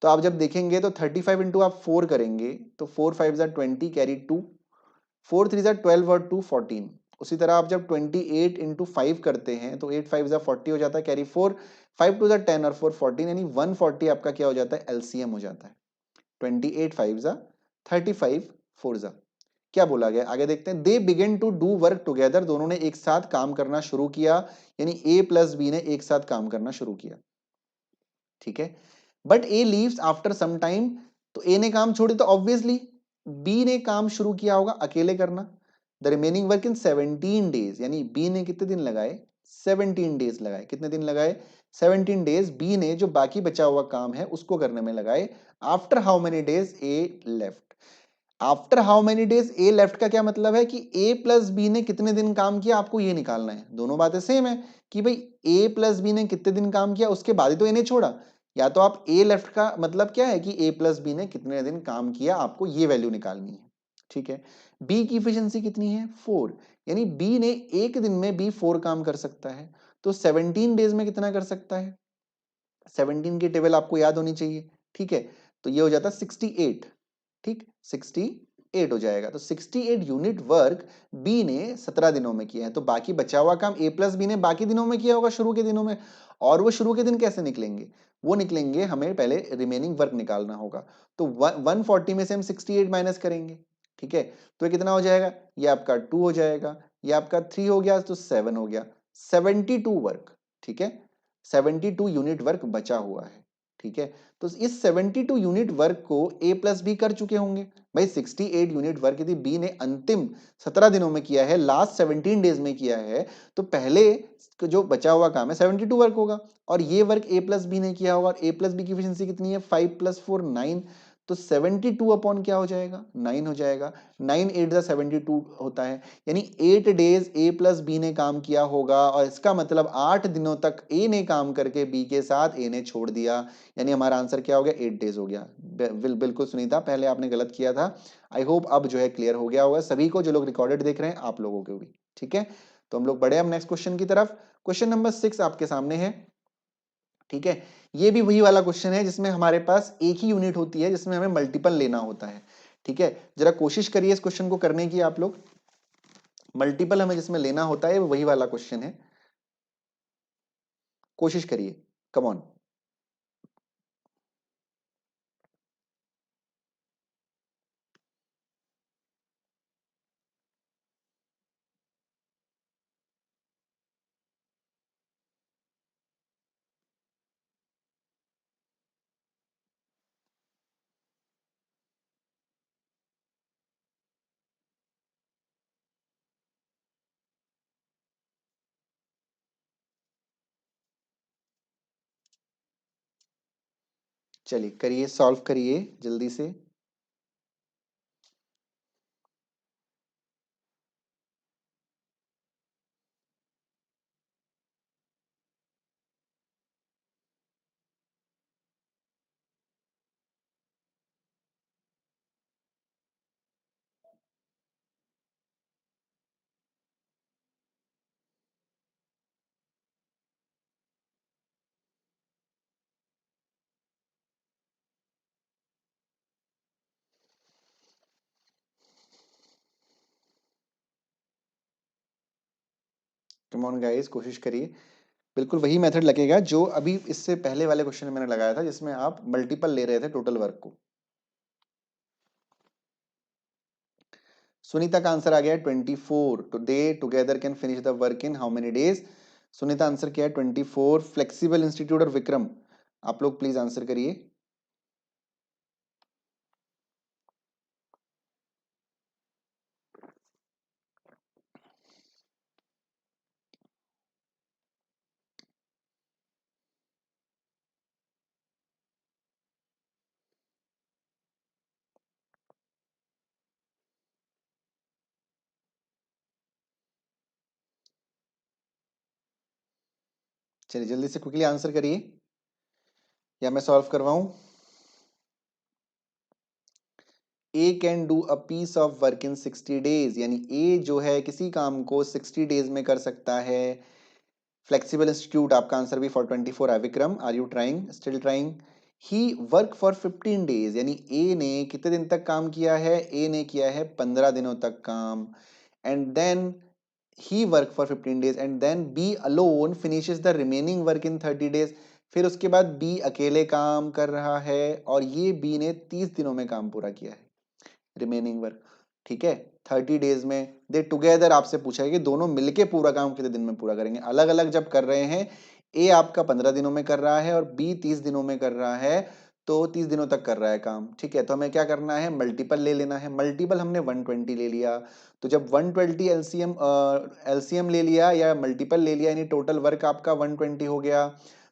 तो आप जब देखेंगे तो 35 इंटू आप 4 करेंगे तो 4 5 = 20, कैरी 2, 4 3 = 12 और 2 14। उसी तरह आप जब 28 × 5 करते हैं तो 8 5 = 40 हो जाता है, कैरी 4, 5 2 = 10 और 4 14, यानी 140 आपका क्या हो जाता है, एलसीएम हो जाता है। 28 5 = 35, 4 क्या बोला गया, आगे देखते हैं। They begin to do work together, दोनों ने एक साथ काम करना शुरू किया, यानी ए प्लस बी ने एक साथ काम करना शुरू किया, ठीक है। But A leaves after some time, तो ए ने काम छोड़ी तो ऑब्वियसली बी ने काम शुरू किया होगा अकेले करना। The remaining work in 17 days, यानी बी ने कितने दिन लगाए, 17 डेज लगाए। कितने दिन लगाए, 17 डेज बी ने जो बाकी बचा हुआ काम है उसको करने में लगाए। After how many days A left, after how many days A left का क्या मतलब है कि ए प्लस बी ने कितने दिन काम किया, आपको ये निकालना है। दोनों बातें सेम है कि भाई ए प्लस बी ने कितने दिन काम किया, उसके बाद ही तो ए ने छोड़ा। या तो आप ए लेफ्ट का मतलब क्या है कि ए प्लस बी ने कितने दिन काम किया, आपको ये वैल्यू निकालनी है, ठीक है। बी की इफिशियंसी कितनी है, 4, यानी बी ने एक दिन में बी 4 काम कर सकता है, तो 17 डेज में कितना कर सकता है, 17 की टेबल आपको याद होनी चाहिए, ठीक है। तो ये हो जाता है 68, ठीक, 68 हो जाएगा। तो 68 यूनिट वर्क बी ने 17 दिनों में किया है, तो बाकी बचा हुआ काम ए प्लस बी ने बाकी दिनों में किया होगा, शुरू के दिनों में। और वो शुरू के दिन कैसे निकलेंगे, वो निकलेंगे, हमें पहले रिमेनिंग वर्क निकालना होगा। तो 140 में से हम 68 माइनस करेंगे, ठीक है। तो ये कितना हो जाएगा, ये आपका 2 हो जाएगा, ये आपका 3 हो गया, तो 7 हो गया, 72 वर्क, ठीक है। 72 यूनिट वर्क बचा हुआ है, ठीक है। तो इस 72 यूनिट वर्क को ए प्लस बी कर चुके होंगे। भाई 68 यूनिट वर्क यदि बी ने अंतिम 17 दिनों में किया है, लास्ट 17 डेज में किया है, तो पहले जो बचा हुआ काम है 72 वर्क होगा, और ये वर्क ए प्लस बी ने किया होगा। और ए प्लस बी की एफिशिएंसी कितनी है, 5 + 4 9, तो 72 अपॉन क्या हो जाएगा, 9 हो जाएगा। 9 8 72 होता है, यानी 8 डेज ए प्लस बी ने काम किया होगा, और इसका मतलब 8 दिनों तक ए ने काम करके बी के साथ ए ने छोड़ दिया, यानी हमारा आंसर क्या हो गया, 8 डेज हो गया। बिल्कुल सुनीता, पहले आपने गलत किया था। आई होप अब जो है क्लियर हो गया होगा सभी को, जो लोग रिकॉर्डेड देख रहे हैं, आप लोगों को भी, ठीक है। तो हम लोग बढ़े हम नेक्स्ट क्वेश्चन की तरफ। क्वेश्चन नंबर 6 आपके सामने है, ठीक है। ये भी वही वाला क्वेश्चन है जिसमें हमारे पास एक ही यूनिट होती है, जिसमें हमें मल्टीपल लेना होता है, ठीक है। जरा कोशिश करिए इस क्वेश्चन को करने की आप लोग। मल्टीपल हमें जिसमें लेना होता है वही वाला क्वेश्चन है, कोशिश करिए, कम ऑन। चलिए करिए, सॉल्व करिए जल्दी से। कम ऑन गाइस, कोशिश करिए। बिल्कुल वही मेथड लगेगा जो अभी इससे पहले वाले क्वेश्चन में मैंने लगाया था, जिसमें आप मल्टीपल ले रहे थे टोटल वर्क को। सुनीता का आंसर आ गया है 24। Two they together can finish the work in how many days. Sunita answer किया है 24। फ्लेक्सिबल इंस्टीट्यूट और विक्रम, आप लोग प्लीज आंसर करिए। चलिए जल्दी से क्विकली आंसर करिए, या मैं सॉल्व करवाऊं। A can do a piece of work in 60 days, यानी ए जो है किसी काम को 60 डेज में कर सकता है। फ्लेक्सिबल इंस्टीट्यूट, आपका आंसर भी फॉर 24 है। Vikram, are you trying, still trying. He work for 15 days, यानी ए ने कितने दिन तक काम किया है, ए ने किया है 15 दिनों तक काम। And then he work for 15 days and then B alone finishes the remaining work in 30 days. फिर उसके बाद बी अकेले काम कर रहा है और ये बी ने 30 दिनों में काम पूरा किया है, रिमेनिंग वर्क। ठीक है, 30 डेज में दे टुगेदर आपसे पूछा है कि दोनों मिलके पूरा काम कितने दिन में पूरा करेंगे। अलग अलग जब कर रहे हैं, ए आपका 15 दिनों में कर रहा है और बी 30 दिनों में कर रहा है, तो 30 दिनों तक कर रहा है काम। ठीक है, तो हमें क्या करना है, मल्टीपल ले लेना है। मल्टीपल हमने 120 ले लिया, तो जब 120 एलसीएम एलसीएम ले लिया या मल्टीपल ले लिया, यानी टोटल वर्क आपका 120 हो गया।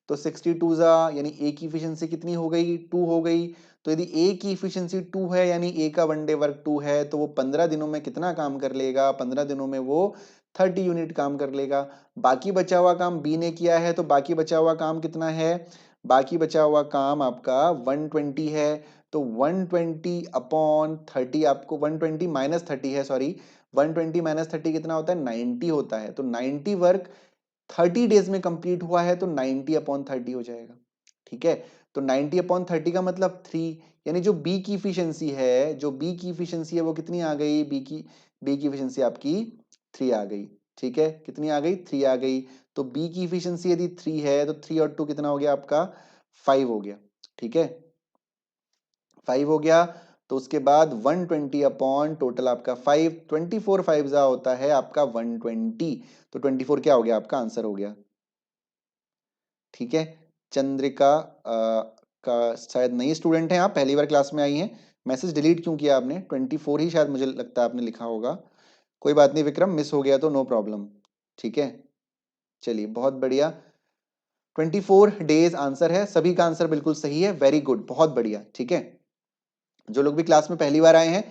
तो 62 जा, यानी ए की इफिशियंसी कितनी हो गई, 2 हो गई। तो यदि ए की इफिशियंसी 2 है, यानी ए का वन डे वर्क 2 है, तो वो 15 दिनों में कितना काम कर लेगा, 15 दिनों में वो 30 यूनिट काम कर लेगा। बाकी बचा हुआ काम बी ने किया है, तो बाकी बचा हुआ काम कितना है, बाकी बचा हुआ काम आपका 120 है। तो 120 अपॉन 30, आपको 120 माइनस 30 है, सॉरी, 120 माइनस 30 कितना होता है, 90 होता है। तो 90 वर्क 30 डेज में कंप्लीट हुआ है, तो 90 अपॉन 30 हो जाएगा। ठीक है, तो 90 अपॉन 30 का मतलब 3, यानी जो बी की इफिशियंसी है, जो बी की इफिशियंसी है वो कितनी आ गई, बी की इफिशियंसी आपकी 3 आ गई। ठीक है, कितनी आ गई, 3 आ गई। तो बी की इफिशियंसी यदि 3 है, तो 3 और 2 कितना हो गया आपका, 5 हो गया। ठीक है, 5 हो गया। तो उसके बाद 120 अपॉन टोटल आपका 5, 24 5 जा होता है आपका 120। तो 24 क्या हो गया, आपका आंसर हो गया। ठीक है, चंद्रिका का शायद नई स्टूडेंट हैं आप, पहली बार क्लास में आई हैं। मैसेज डिलीट क्यों किया आपने, 24 ही शायद मुझे लगता है आपने लिखा होगा। कोई बात नहीं विक्रम, मिस हो गया तो नो प्रॉब्लम। ठीक है, चलिए बहुत बढ़िया। 24 डेज आंसर है, सभी का आंसर बिल्कुल सही है, वेरी गुड, बहुत बढ़िया। ठीक है, जो लोग भी क्लास में पहली बार आए हैं,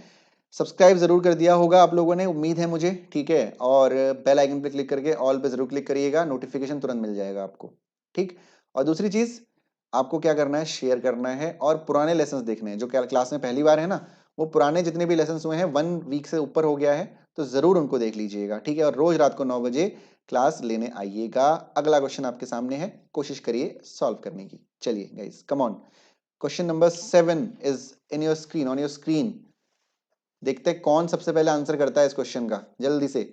सब्सक्राइब जरूर कर दिया होगा आप लोगों ने, उम्मीद है मुझे। ठीक है, और बेल आइकन पे क्लिक करके ऑल पे जरूर क्लिक करिएगा, नोटिफिकेशन तुरंत मिल जाएगा आपको। ठीक, और दूसरी चीज, आपको क्या करना है, शेयर करना है और पुराने लेसन्स देखने हैं। जो क्लास में पहली बार है ना, वो पुराने जितने भी लेसन्स हुए हैं, 1 वीक से ऊपर हो गया है, तो जरूर उनको देख लीजिएगा। ठीक है, और रोज रात को 9 बजे क्लास लेने आइएगा। अगला क्वेश्चन आपके सामने है, कोशिश करिए सॉल्व करने की। चलिए guys, come on. Question number 7 is in your screen, on your screen. देखते हैं कौन सबसे पहले आंसर करता है इस क्वेश्चन का, जल्दी से।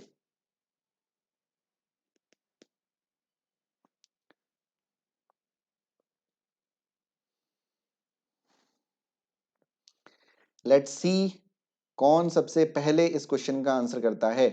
लेट्स सी कौन सबसे पहले इस क्वेश्चन का आंसर करता है।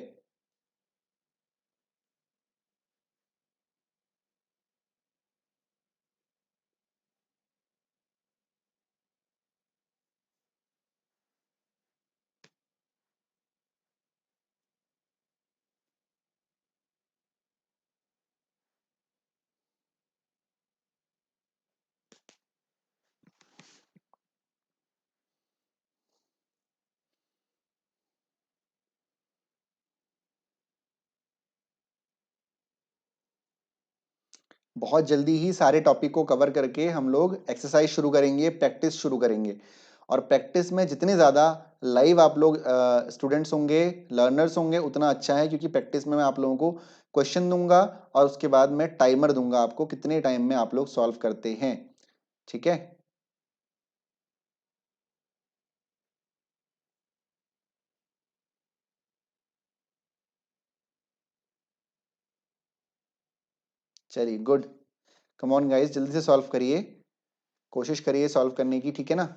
बहुत जल्दी ही सारे टॉपिक को कवर करके हम लोग एक्सरसाइज शुरू करेंगे, प्रैक्टिस शुरू करेंगे। और प्रैक्टिस में जितने ज़्यादा लाइव आप लोग स्टूडेंट्स होंगे, लर्नर्स होंगे, उतना अच्छा है, क्योंकि प्रैक्टिस में मैं आप लोगों को क्वेश्चन दूंगा और उसके बाद मैं टाइमर दूंगा आपको कितने टाइम में आप लोग सॉल्व करते हैं। ठीक है, चलिए गुड। कम ऑन गाइस, जल्दी से सॉल्व करिए, कोशिश करिए सॉल्व करने की, ठीक है ना।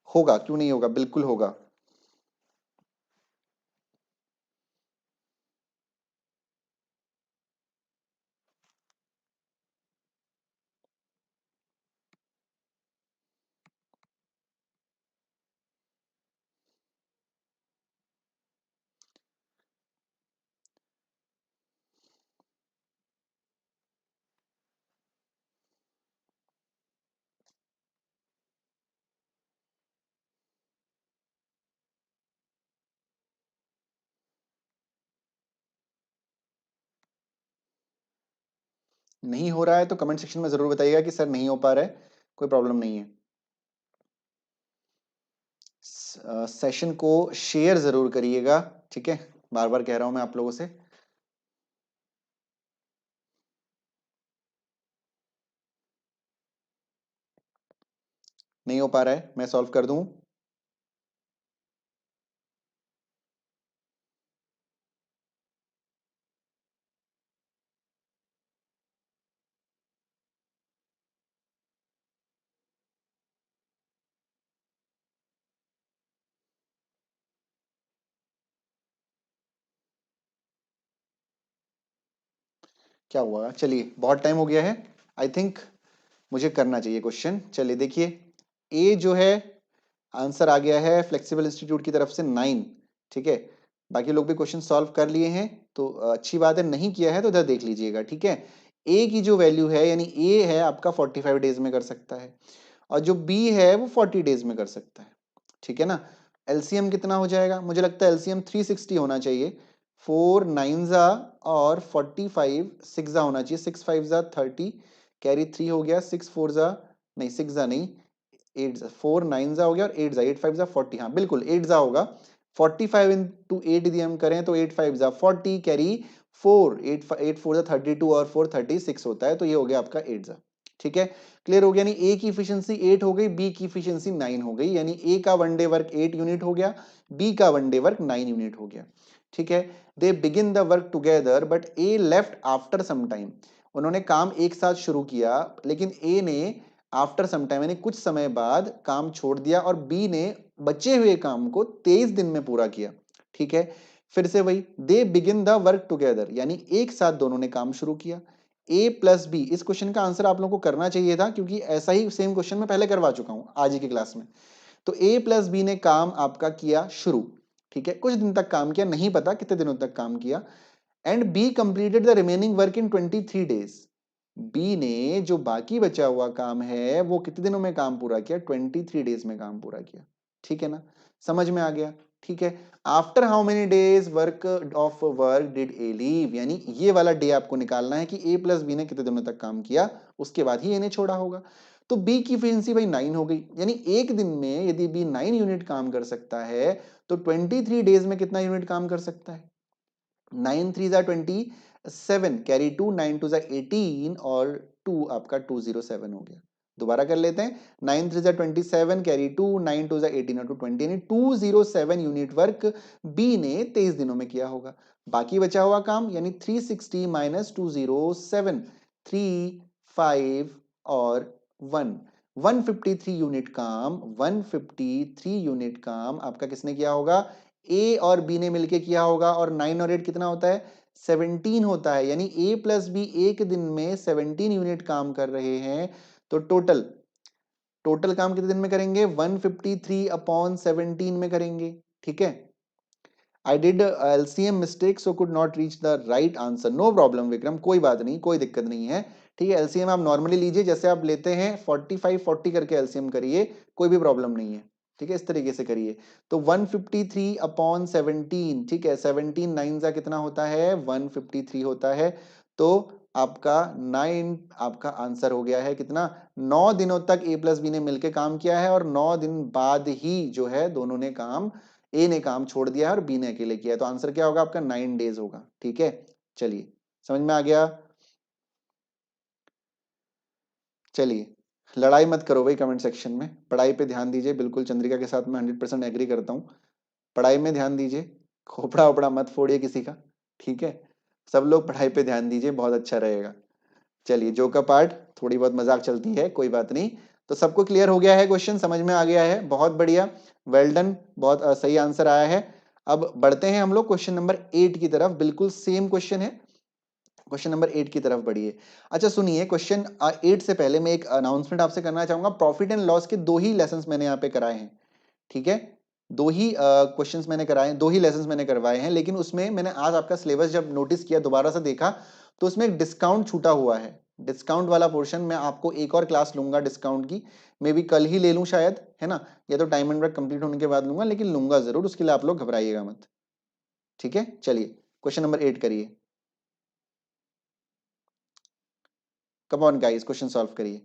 होगा, क्यों नहीं होगा, बिल्कुल होगा। नहीं हो रहा है तो कमेंट सेक्शन में जरूर बताइएगा कि सर नहीं हो पा रहा है, कोई प्रॉब्लम नहीं है। सेशन को शेयर जरूर करिएगा, ठीक है, बार बार कह रहा हूं मैं आप लोगों से। नहीं हो पा रहा है, मैं सॉल्व कर दूं। क्या हुआ, चलिए बहुत टाइम हो गया है, आई थिंक मुझे करना चाहिए क्वेश्चन। चलिए देखिए, ए जो है आंसर आ गया है फ्लेक्सिबल इंस्टीट्यूट की तरफ से 9, ठीक है। बाकी लोग भी क्वेश्चन सॉल्व कर लिए हैं तो अच्छी बात है, नहीं किया है तो इधर देख लीजिएगा, ठीक है। ए की जो वैल्यू है, यानी ए है आपका 45 डेज में कर सकता है, और जो बी है वो 40 डेज में कर सकता है, ठीक है ना। एलसीएम कितना हो जाएगा, मुझे लगता है एलसीएम 360 होना चाहिए। 4 9 जा और 45 6 जा होना चाहिए, 6 5 जा 30, कैरी 3 हो गया, 6 4 जा, नहीं 6 जा नहीं, 8 जा, 4 9 जा हो गया और 8 जा, 8 5 जा 40, हाँ बिल्कुल 8 जा होगा। 45 इंटू 8 यदि हम करें तो 8 5 जा 40, कैरी 4, 8 4 जा 32 और 4 36 होता है, तो ये हो गया आपका 8 जा, ठीक है। क्लियर हो गया, यानी ए की इफिशियंसी 8 हो गई, बी की इफिशियंसी 9 हो गई, यानी ए का वन डे वर्क 8 यूनिट हो गया, बी का वन डे वर्क 9 यूनिट हो गया, ठीक है। They begin the work together but A left after some time, उन्होंने काम एक साथ शुरू किया, लेकिन ए ने आफ्टर सम टाइम यानी कुछ समय बाद काम छोड़ दिया, और बी ने बचे हुए काम को 23 दिन में पूरा किया, ठीक है। फिर से वही, दे बिगिन द वर्क टुगेदर, यानी एक साथ दोनों ने काम शुरू किया। ए प्लस बी, इस क्वेश्चन का आंसर आप लोगों को करना चाहिए था, क्योंकि ऐसा ही सेम क्वेश्चन मैं पहले करवा चुका हूं आज ही की क्लास में। तो ए प्लस बी ने काम आपका किया शुरू, ठीक है, कुछ दिन तक काम किया, नहीं पता कितने दिनों तक काम किया। And B completed the remaining work in 23 days, B ने जो बाकी बचा हुआ काम है वो कितने दिनों में काम पूरा किया, 23 डेज में काम पूरा किया, ठीक है ना, समझ में आ गया, ठीक है। After how many days work of work did a leave, यानी ये वाला डे आपको निकालना है कि ए प्लस बी ने कितने दिनों तक काम किया, उसके बाद ही ए ने छोड़ा होगा। तो बी की इफिशियंसी भाई 9 हो गई, यानी एक दिन में यदि बी 9 यूनिट काम कर सकता है, तो 23 डेज में कितना यूनिट काम कर सकता है, 9 3 जा 27, कैरी 2, 9 2 जा 18 और 2 आपका 207 हो गया। दोबारा कर लेते हैं, 9 3 जा 27, कैरी 2, 9 2 जा 18 और 2 20, यानी 207 यूनिट वर्क बी ने 23 दिनों में किया होगा। बाकी बचा हुआ काम यानी 360 माइनस 207, 3 5 और 1, 153 यूनिट काम, 153 यूनिट काम आपका किसने किया होगा, ए और बी ने मिलके किया होगा, और 9 और 8 कितना होता है, 17 होता है, यानी ए प्लस बी एक दिन में 17 यूनिट काम कर रहे हैं। तो टोटल टोटल काम कितने दिन में करेंगे, 153 अपॉन 17 में करेंगे, ठीक है। I did LCM mistake so could not reach the right answer, no problem Vikram, कोई बात नहीं, कोई दिक्कत नहीं है, ठीक है। एलसीएम आप नॉर्मली लीजिए, जैसे आप लेते हैं 45 40 करके एलसीएम करिए, कोई भी प्रॉब्लम नहीं है, ठीक है, इस तरीके से करिए। तो 153 अपॉन 17, ठीक है, 17 9 का कितना होता है, 153 होता है, तो आपका 9, आपका आंसर हो गया है कितना, 9 दिनों तक ए प्लस बी ने मिलकर काम किया है और 9 दिन बाद ही जो है दोनों ने काम, ए ने काम छोड़ दिया है और बी ने अकेले किया है। तो आंसर क्या होगा आपका, 9 डेज होगा। ठीक है, चलिए समझ में आ गया। चलिए लड़ाई मत करो भाई कमेंट सेक्शन में, पढ़ाई पे ध्यान दीजिए। बिल्कुल चंद्रिका के साथ मैं 100% एग्री करता हूँ, पढ़ाई में ध्यान दीजिए, खोपड़ा ओपड़ा मत फोड़िए किसी का। ठीक है, सब लोग पढ़ाई पे ध्यान दीजिए, बहुत अच्छा रहेगा। चलिए जो का पार्ट थोड़ी बहुत मजाक चलती है, कोई बात नहीं। तो सबको क्लियर हो गया है, क्वेश्चन समझ में आ गया है, बहुत बढ़िया, वेल डन, बहुत सही आंसर आया है। अब बढ़ते हैं हम लोग क्वेश्चन नंबर 8 की तरफ, बिल्कुल सेम क्वेश्चन है, क्वेश्चन नंबर 8 की तरफ बढ़िए। अच्छा सुनिए, क्वेश्चन 8 से पहले मैं एक अनाउंसमेंट आपसे करना चाहूंगा। प्रॉफिट एंड लॉस के 2 ही लेसन्स मैंने यहाँ पे कराए हैं। ठीक है, 2 ही क्वेश्चंस मैंने कराए हैं, 2 ही लेसन्स मैंने करवाए हैं, लेकिन उसमें मैंने आज आपका सिलेबस जब नोटिस किया, दोबारा से देखा, तो उसमें एक डिस्काउंट छूटा हुआ है। डिस्काउंट वाला पोर्शन मैं आपको एक और क्लास लूंगा डिस्काउंट की, मे बी कल ही ले लूं शायद, है ना, या तो टाइम एंड वर्क कंप्लीट होने के बाद लूंगा, लेकिन लूंगा जरूर, उसके लिए आप लोग घबराइएगा मत। ठीक है, चलिए क्वेश्चन नंबर 8 करिए, come on guys question solve करिए।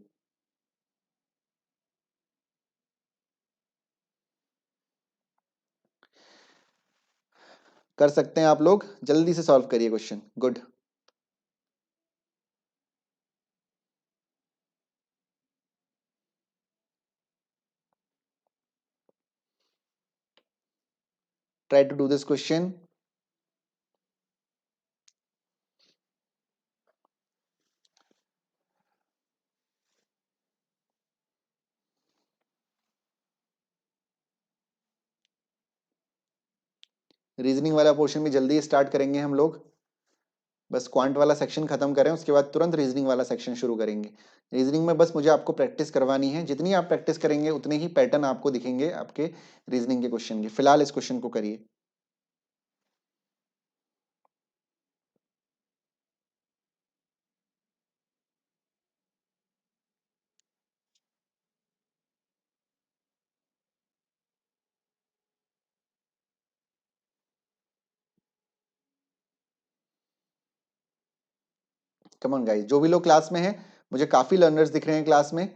कर सकते हैं आप लोग, जल्दी से सॉल्व करिए question, good. Try to do this question. Reasoning वाला पोर्शन भी जल्दी स्टार्ट करेंगे हम लोग, बस क्वांट वाला सेक्शन खत्म करें, उसके बाद तुरंत रीजनिंग वाला सेक्शन शुरू करेंगे। रीजनिंग में बस मुझे आपको प्रैक्टिस करवानी है, जितनी आप प्रैक्टिस करेंगे उतने ही पैटर्न आपको दिखेंगे आपके रीजनिंग के क्वेश्चन के। फिलहाल इस क्वेश्चन को करिए। कम ऑन गाइस, जो भी लोग क्लास में हैं, मुझे काफी लर्नर्स दिख रहे हैं क्लास में,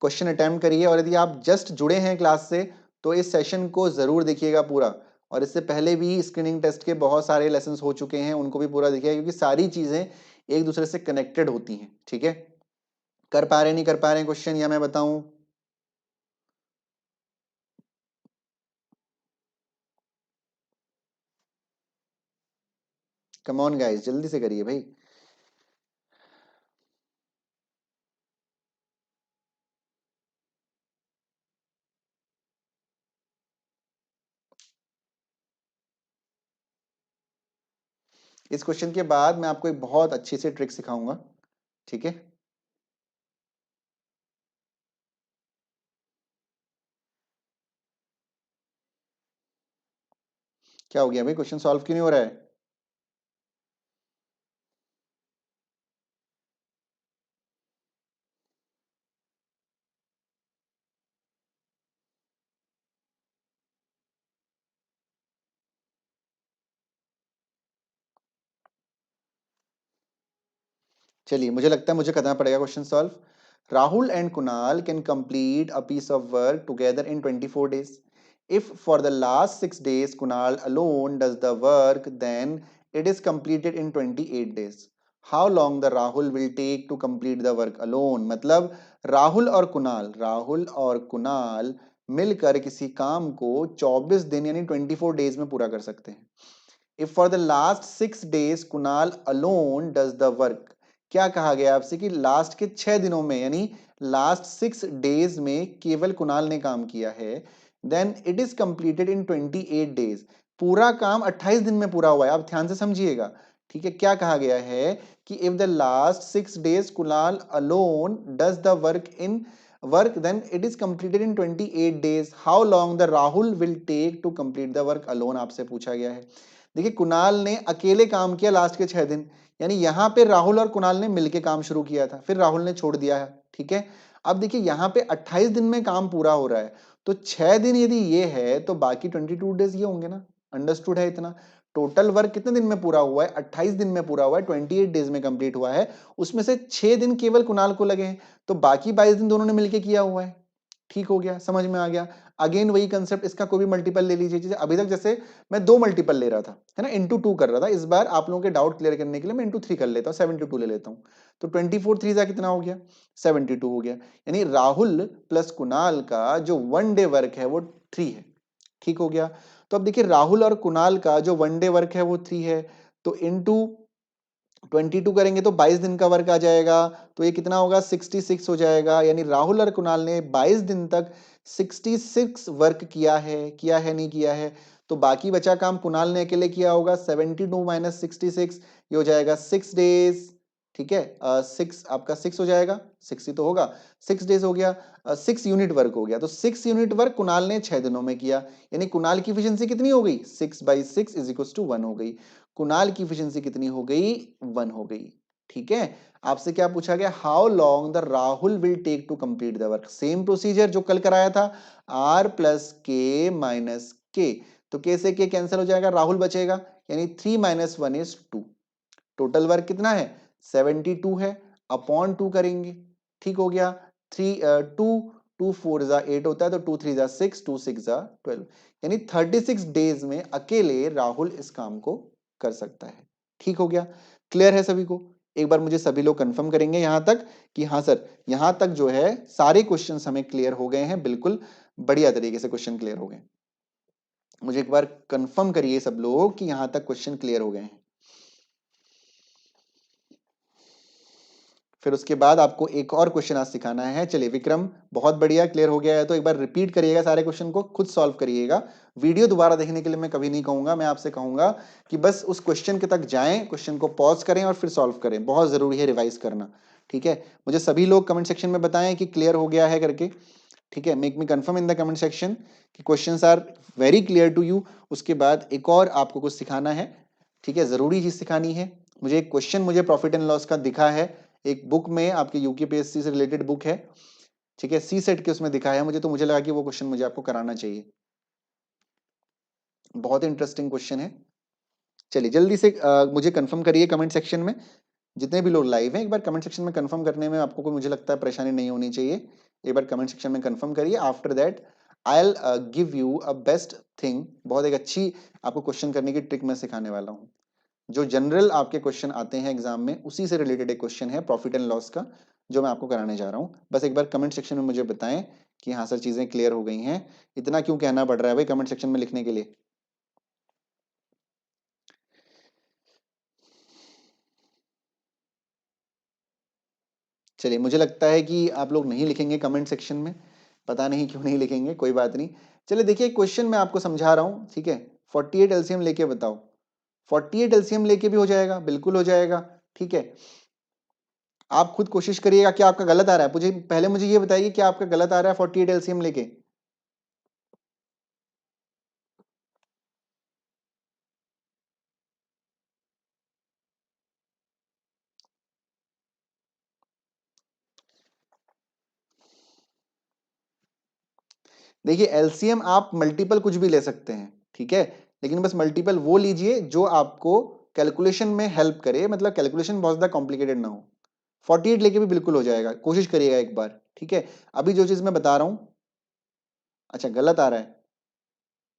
क्वेश्चन अटेम्प्ट करिए। और यदि आप जस्ट जुड़े हैं क्लास से, तो इस सेशन को जरूर देखिएगा पूरा। और इससे पहले भी स्क्रीनिंग टेस्ट के बहुत सारे लेसन्स हो चुके हैं, उनको भी पूरा देखिएगा, क्योंकि सारी चीजें एक दूसरे से कनेक्टेड होती हैं। ठीक है, कर पा रहे नहीं कर पा रहे हैं क्वेश्चन, या मैं बताऊं? कम ऑन गाइस, जल्दी से करिए भाई। इस क्वेश्चन के बाद मैं आपको एक बहुत अच्छी सी ट्रिक सिखाऊंगा। ठीक है, क्या हो गया भाई, क्वेश्चन सॉल्व क्यों नहीं हो रहा है? चलिए, मुझे लगता है मुझे करना पड़ेगा question solve. Rahul and Kunal can complete a piece of work together in 24 days. If for the last 6 days Kunal alone does the work, then it is completed in 28 days. How long the Rahul will take to complete the work alone? मतलब राहुल और कुणाल मिलकर किसी काम को 24 दिन यानी 24 days में पूरा कर सकते हैं। If for the last 6 days Kunal alone does the work, क्या कहा गया आपसे कि लास्ट के 6 दिनों में, यानी लास्ट 6 days में केवल कुणाल ने काम किया है, then it is completed in 28 days। पूरा काम 28 दिन में पूरा हुआ है, आप ध्यान से समझिएगा। ठीक है, क्या कहा गया है कि if the last 6 days Kunal alone does the work then it is completed in 28 days. How long the Rahul will take to complete the work alone, आपसे पूछा गया है। देखिए, कुणाल ने अकेले काम किया लास्ट के 6 दिन, यानी यहां पे राहुल और कुणाल ने मिलकर काम शुरू किया था, फिर राहुल ने छोड़ दिया है। ठीक है, अब देखिए यहाँ पे 28 दिन में काम पूरा हो रहा है, तो 6 दिन यदि ये है, तो बाकी 22 days ये होंगे ना, अंडरस्टूड है इतना। टोटल वर्क कितने दिन में पूरा हुआ है? 28 दिन में पूरा हुआ है, 28 डेज में कंप्लीट हुआ है। उसमें से 6 दिन केवल कुणाल को लगे हैं, तो बाकी 22 दिन दोनों ने मिलकर किया हुआ है। ठीक हो गया, समझ में आ गया। अगेन वही कंसेप्ट, इसका कोई भी मल्टीपल ले लीजिए। जैसे अभी तक जैसे मैं 2 मल्टीपल ले रहा था, है ना, इंटू 2 कर रहा था। इस बार आप लोगों के डाउट क्लियर करने के लिए मैं इंटू 3 कर लेता हूँ, 72 ले लेता हूँ। तो 24 3 जा कितना हो गया? 72 हो गया। यानी राहुल प्लस कुणाल का जो 1 डे वर्क है वो 3 है। ठीक हो गया। तो अब देखिए राहुल और कुणाल का जो 1 डे वर्क है वो 3 है, तो इंटू 22 करेंगे तो 22 दिन का वर्क आ जाएगा। तो ये कितना होगा? 66 हो जाएगा। यानी राहुल और कुणाल ने 22 दिन तक 66 वर्क किया है नहीं किया है? तो बाकी बचा काम कुणाल ने अकेले किया होगा। 72 माइनस 66 ये हो जाएगा 6 डेज। ठीक है, 6 आपका 6 हो जाएगा, 6 ही तो होगा। 6 डेज हो गया, 6 यूनिट वर्क हो गया। तो 6 यूनिट वर्क कुणाल ने 6 दिनों में किया। यानी कुणाल की एफिशिएंसी कितनी हो गई? 6/6 इज इक्वल टू 1 हो गई। कुणाल की एफिशिएंसी कितनी हो गई? 1 हो गई। ठीक है। आपसे क्या पूछा गया? How long the Rahul will take to complete the work. Same procedure जो कल कराया था, r प्लस के माइनस के। तो के से के कैंसिल हो जाएगा, राहुल बचेगा। यानी 3 माइनस 1 इज 2। टोटल वर्क कितना है? 72 है, अपॉन 2 करेंगे। ठीक हो गया। 2 4 जा 8 होता है, तो 2 3 जा 6, 2 6 जा 12। यानी 36 डेज में अकेले राहुल इस काम को कर सकता है। ठीक हो गया। क्लियर है सभी को? एक बार मुझे सभी लोग कंफर्म करेंगे यहां तक कि हाँ सर, यहां तक जो है सारे क्वेश्चंस हमें क्लियर हो गए हैं। बिल्कुल बढ़िया तरीके से क्वेश्चन क्लियर हो गए। मुझे एक बार कंफर्म करिए सब लोग कि यहां तक क्वेश्चन क्लियर हो गए हैं। फिर उसके बाद आपको एक और क्वेश्चन आज सिखाना है। चलिए विक्रम, बहुत बढ़िया, क्लियर हो गया है। तो एक बार रिपीट करिएगा सारे क्वेश्चन को, खुद सॉल्व करिएगा। वीडियो दोबारा देखने के लिए मैं कभी नहीं कहूंगा। मैं आपसे कहूंगा कि बस उस क्वेश्चन के तक जाएं, क्वेश्चन को पॉज करें और फिर सॉल्व करें। बहुत जरूरी है रिवाइज करना। ठीक है, मुझे सभी लोग कमेंट सेक्शन में बताएं कि क्लियर हो गया है करके। ठीक है, make me confirm in the comment section कि questions are very clear to you. उसके बाद एक और आपको कुछ सिखाना है। ठीक है, जरूरी चीज सिखानी है। मुझे एक क्वेश्चन मुझे प्रॉफिट एंड लॉस का दिखा है एक बुक में, आपके यूकेपीएससी से रिलेटेड बुक है। ठीक है, सी सेट के उसमें दिखा है मुझे, तो मुझे लगा कि वो क्वेश्चन मुझे आपको कराना चाहिए। बहुत इंटरेस्टिंग क्वेश्चन है। चलिए जल्दी से मुझे कंफर्म करिए कमेंट सेक्शन में। जितने भी लोग लाइव हैं, एक बार कमेंट सेक्शन में कंफर्म करने में आपको कोई मुझे लगता है परेशानी नहीं होनी चाहिए। एक बार कमेंट सेक्शन में कंफर्म करिए। After that I will give you a best thing. बहुत एक अच्छी आपको क्वेश्चन करने की ट्रिक मैं सिखाने वाला हूँ। जो जनरल आपके क्वेश्चन आते हैं एग्जाम में, उसी से रिलेटेड एक क्वेश्चन है प्रॉफिट एंड लॉस का, जो मैं आपको कराने जा रहा हूँ। बस एक बार कमेंट सेक्शन में मुझे बताएं कि हाँ सर चीजें क्लियर हो गई हैं। इतना क्यों कहना पड़ रहा है भाई कमेंट सेक्शन में लिखने के लिए? चलिए, मुझे लगता है कि आप लोग नहीं लिखेंगे कमेंट सेक्शन में। पता नहीं क्यों नहीं लिखेंगे, कोई बात नहीं। चलिए देखिए, क्वेश्चन मैं आपको समझा रहा हूँ। ठीक है, 48 एलसीएम लेके बताओ। 48 एलसीएम लेके भी हो जाएगा, बिल्कुल हो जाएगा। ठीक है, आप खुद कोशिश करिएगा कि आपका गलत आ रहा है। मुझे पहले मुझे ये बताइए कि आपका गलत आ रहा है 48 एलसीएम लेके। देखिए एलसीएम आप मल्टीपल कुछ भी ले सकते हैं। ठीक है, लेकिन बस मल्टीपल वो लीजिए जो आपको कैलकुलेशन में हेल्प करे, मतलब कैलकुलेशन बहुत ज्यादा कॉम्प्लिकेटेड ना हो। 48 लेके भी बिल्कुल हो जाएगा, कोशिश करिएगा एक बार। ठीक है, अभी जो चीज मैं बता रहा हूं, अच्छा गलत आ रहा है,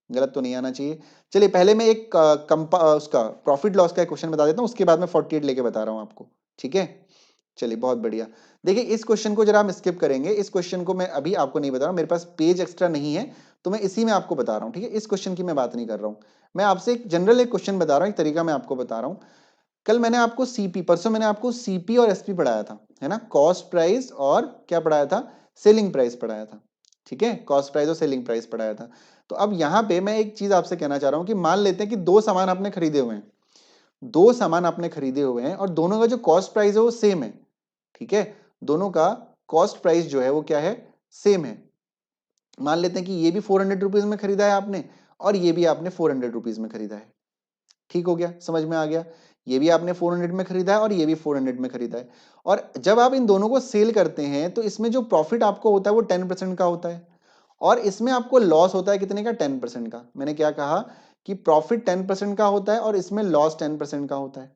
गलत तो नहीं आना चाहिए। चलिए पहले मैं एक उसका प्रॉफिट लॉस का क्वेश्चन बता देता हूं, उसके बाद मैं 48 लेके बता रहा हूं आपको। ठीक है, चलिए बहुत बढ़िया। देखिए इस क्वेश्चन को जरा हम स्किप करेंगे। इस क्वेश्चन को मैं अभी आपको नहीं बता रहा हूं, मेरे पास पेज एक्स्ट्रा नहीं है, तो मैं इसी में आपको बता रहा हूं। ठीक है, इस क्वेश्चन की मैं बात नहीं कर रहा हूं। मैं आपसे एक जनरल एक क्वेश्चन बता रहा हूं, एक तरीका मैं आपको बता रहा हूं। कल मैंने आपको सीपी, परसों मैंने आपको सीपी और एसपी पढ़ाया था, है ना, कॉस्ट प्राइस और क्या पढ़ाया था, सेलिंग प्राइस पढ़ाया था। ठीक है, कॉस्ट प्राइस और सेलिंग प्राइस पढ़ाया था। तो अब यहां पे मैं एक चीज आपसे कहना चाह रहा हूं कि मान लेते हैं कि दो सामान आपने खरीदे हुए हैं, दो सामान आपने खरीदे हुए हैं और दोनों का जो कॉस्ट प्राइस है वो सेम है। ठीक है, दोनों का कॉस्ट प्राइस जो है वो क्या है, सेम है। मान लेते हैं कि ये भी 400 रुपीज में खरीदा है आपने और ये भी आपने 400 रुपीज में खरीदा है। ठीक हो गया, समझ में आ गया। ये भी आपने 400 में खरीदा है और ये भी 400 में खरीदा है। और जब आप इन दोनों को सेल करते हैं तो इसमें जो प्रॉफिट आपको होता है वो 10% का होता है और इसमें आपको लॉस होता है कितने का, 10% का। मैंने क्या कहा कि प्रॉफिट 10% का होता है और इसमें लॉस 10% का होता है,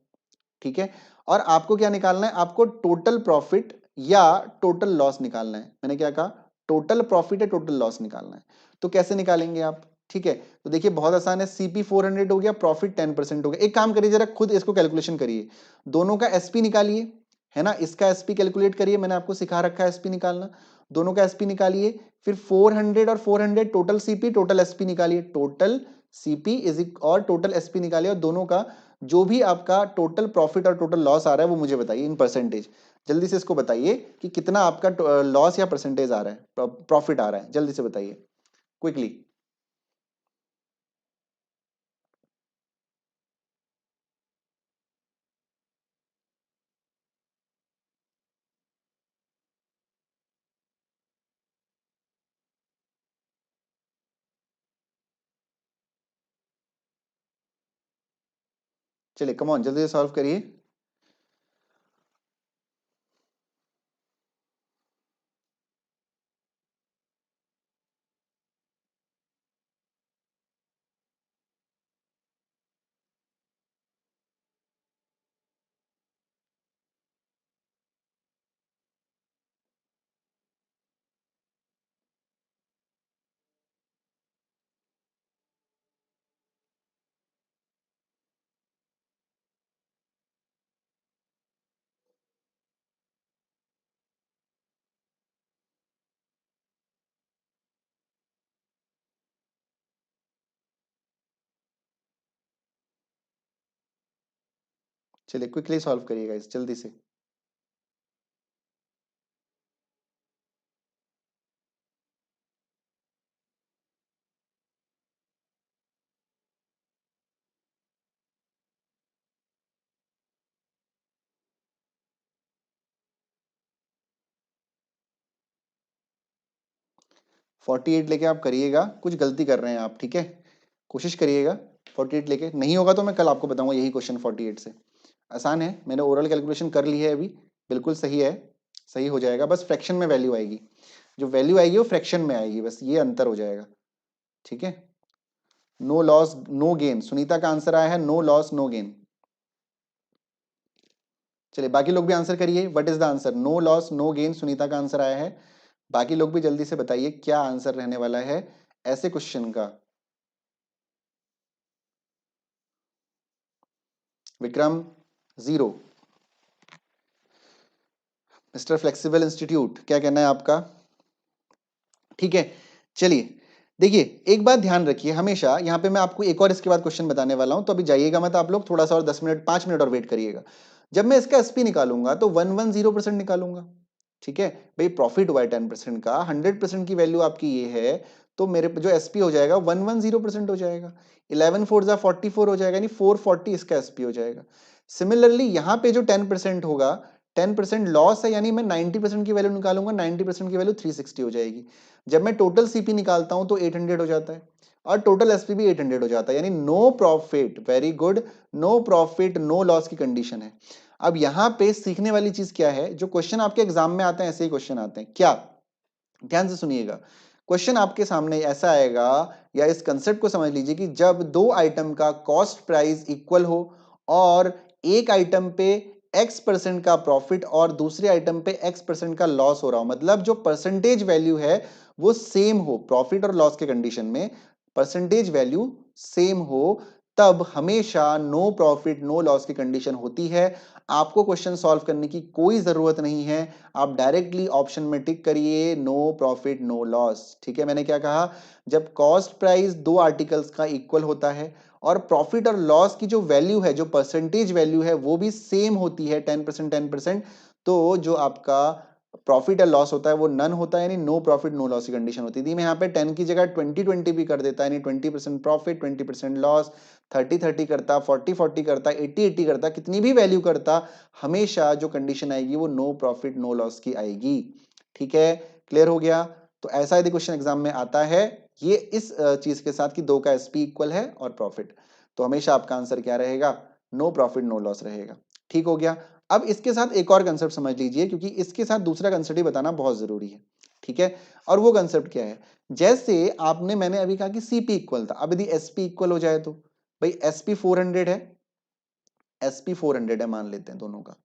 ठीक है। और आपको क्या निकालना है, आपको टोटल प्रॉफिट या टोटल लॉस निकालना है। मैंने क्या कहा, टोटल प्रॉफिट या टोटल लॉस निकालना है। तो कैसे निकालेंगे आप, ठीक है। तो देखिए बहुत आसान है, सीपी 400 हो गया, प्रॉफिट 10% हो गया। एक काम करिए, जरा खुद इसको कैलकुलेशन करिए, दोनों का एसपी निकालिए, है ना, इसका एसपी कैलकुलेट करिए, मैंने आपको सिखा रखा है एसपी निकालना। दोनों का एसपी निकालिए, फिर 400 और 400 टोटल सीपी टोटल एसपी निकालिए, टोटल सीपी इज और टोटल एसपी निकालिए, और दोनों का जो भी आपका टोटल प्रॉफिट और टोटल लॉस आ रहा है वो मुझे बताइए इन परसेंटेज। जल्दी से इसको बताइए कि कितना आपका लॉस या परसेंटेज आ रहा है, प्रॉफिट आ रहा है, जल्दी से बताइए क्विकली। चलिए कम ऑन, जल्दी से सॉल्व करिए। चलिए क्विकली सॉल्व करिएगा इस, जल्दी से। फोर्टी एट लेके आप करिएगा, कुछ गलती कर रहे हैं आप, ठीक है, कोशिश करिएगा 48 लेके। नहीं होगा तो मैं कल आपको बताऊंगा यही क्वेश्चन 48 से। आसान है, मैंने ओरल कैलकुलेशन कर ली है अभी, बिल्कुल सही है, सही हो जाएगा। बस फ्रैक्शन में वैल्यू आएगी, जो वैल्यू आएगी वो फ्रैक्शन में आएगी, बस ये अंतर हो जाएगा, ठीक है। No loss no gain, Sunita का आंसर आया है नो लॉस नो गेन। चलिए बाकी लोग भी आंसर करिए, what is the answer, no loss no gain, Sunita का आंसर आया है। बाकी लोग भी जल्दी से बताइए क्या आंसर रहने वाला है ऐसे क्वेश्चन का। विक्रम 0, मिस्टर फ्लेक्सिबल इंस्टीट्यूट क्या कहना है आपका, ठीक है। चलिए देखिए एक बात ध्यान रखिए, हमेशा यहाँ पे मैं आपको एक और इसके बाद क्वेश्चन बताने वाला हूं, तो अभी जाइएगा मत आप लोग, थोड़ा सा और 10 मिनट 5 मिनट और वेट करिएगा। जब मैं इसका एसपी निकालूंगा तो 110% निकालूंगा, ठीक है। भाई प्रॉफिट हुआ है 10% का, 100% की वैल्यू आपकी ये है, तो मेरे जो एसपी हो जाएगा 110% हो जाएगा। 11 4 जा 44 हो जाएगा, यानी 440 इसका एसपी हो जाएगा। सिमिलरली यहाँ पे जो 10% होगा, 10% लॉस है, यानी मैं 90% की वैल्यू निकालूंगा, 90% की वैल्यू 360 हो जाएगी। जब मैं टोटल सीपी निकालता हूं तो 800 हो जाता है, और टोटल एसपी भी 800 हो जाता है, यानी no profit, very good, no profit no loss की कंडीशन है। अब यहां पे सीखने वाली चीज क्या है, जो क्वेश्चन आपके एग्जाम में आते हैं ऐसे ही क्वेश्चन आते हैं क्या, ध्यान से सुनिएगा। क्वेश्चन आपके सामने ऐसा आएगा, या इस कंसेप्ट को समझ लीजिए कि जब दो आइटम का कॉस्ट प्राइस इक्वल हो, और एक आइटम पे x% का प्रॉफिट और दूसरे आइटम पे x% का लॉस हो रहा हो, मतलब जो परसेंटेज वैल्यू है वो सेम हो, प्रॉफिट और लॉस के कंडीशन में परसेंटेज वैल्यू सेम हो, तब हमेशा नो प्रॉफिट नो लॉस की कंडीशन होती है। आपको क्वेश्चन सॉल्व करने की कोई जरूरत नहीं है, आप डायरेक्टली ऑप्शन में टिक करिए नो प्रॉफिट नो लॉस, ठीक है। मैंने क्या कहा, जब कॉस्ट प्राइस दो आर्टिकल्स का इक्वल होता है और प्रॉफिट और लॉस की जो वैल्यू है, जो परसेंटेज वैल्यू है वो भी सेम होती है 10% 10%, तो जो आपका प्रॉफिट या लॉस होता है वो नन होता है, यानी नो प्रॉफिट नो लॉस की कंडीशन होती है। मैं यहाँ पे 10 की जगह 20-20 भी कर देता, यानी 20% प्रॉफिट 20% लॉस, 30-30 करता, 40-40 करता, 80-80 करता, कितनी भी वैल्यू करता, हमेशा जो कंडीशन आएगी वो नो प्रॉफिट नो लॉस की आएगी, ठीक है। क्लियर हो गया। तो ऐसा यदि क्वेश्चन एग्जाम में आता है ये इस चीज के साथ कि दो का एसपी इक्वल है और प्रॉफिट, तो हमेशा आपका आंसर क्या रहेगा, नो प्रॉफिट नो लॉस रहेगा, ठीक हो गया। अब इसके साथ एक और कंसेप्ट समझ लीजिए, क्योंकि इसके साथ दूसरा कंसेप्ट ही बताना बहुत जरूरी है, ठीक है। और वो कंसेप्ट क्या है, जैसे आपने मैंने अभी कहा कि सीपी इक्वल था, अब यदि एसपी इक्वल हो जाए तो भाई एसपी 400 है, एसपी 400 है मान लेते हैं दोनों का,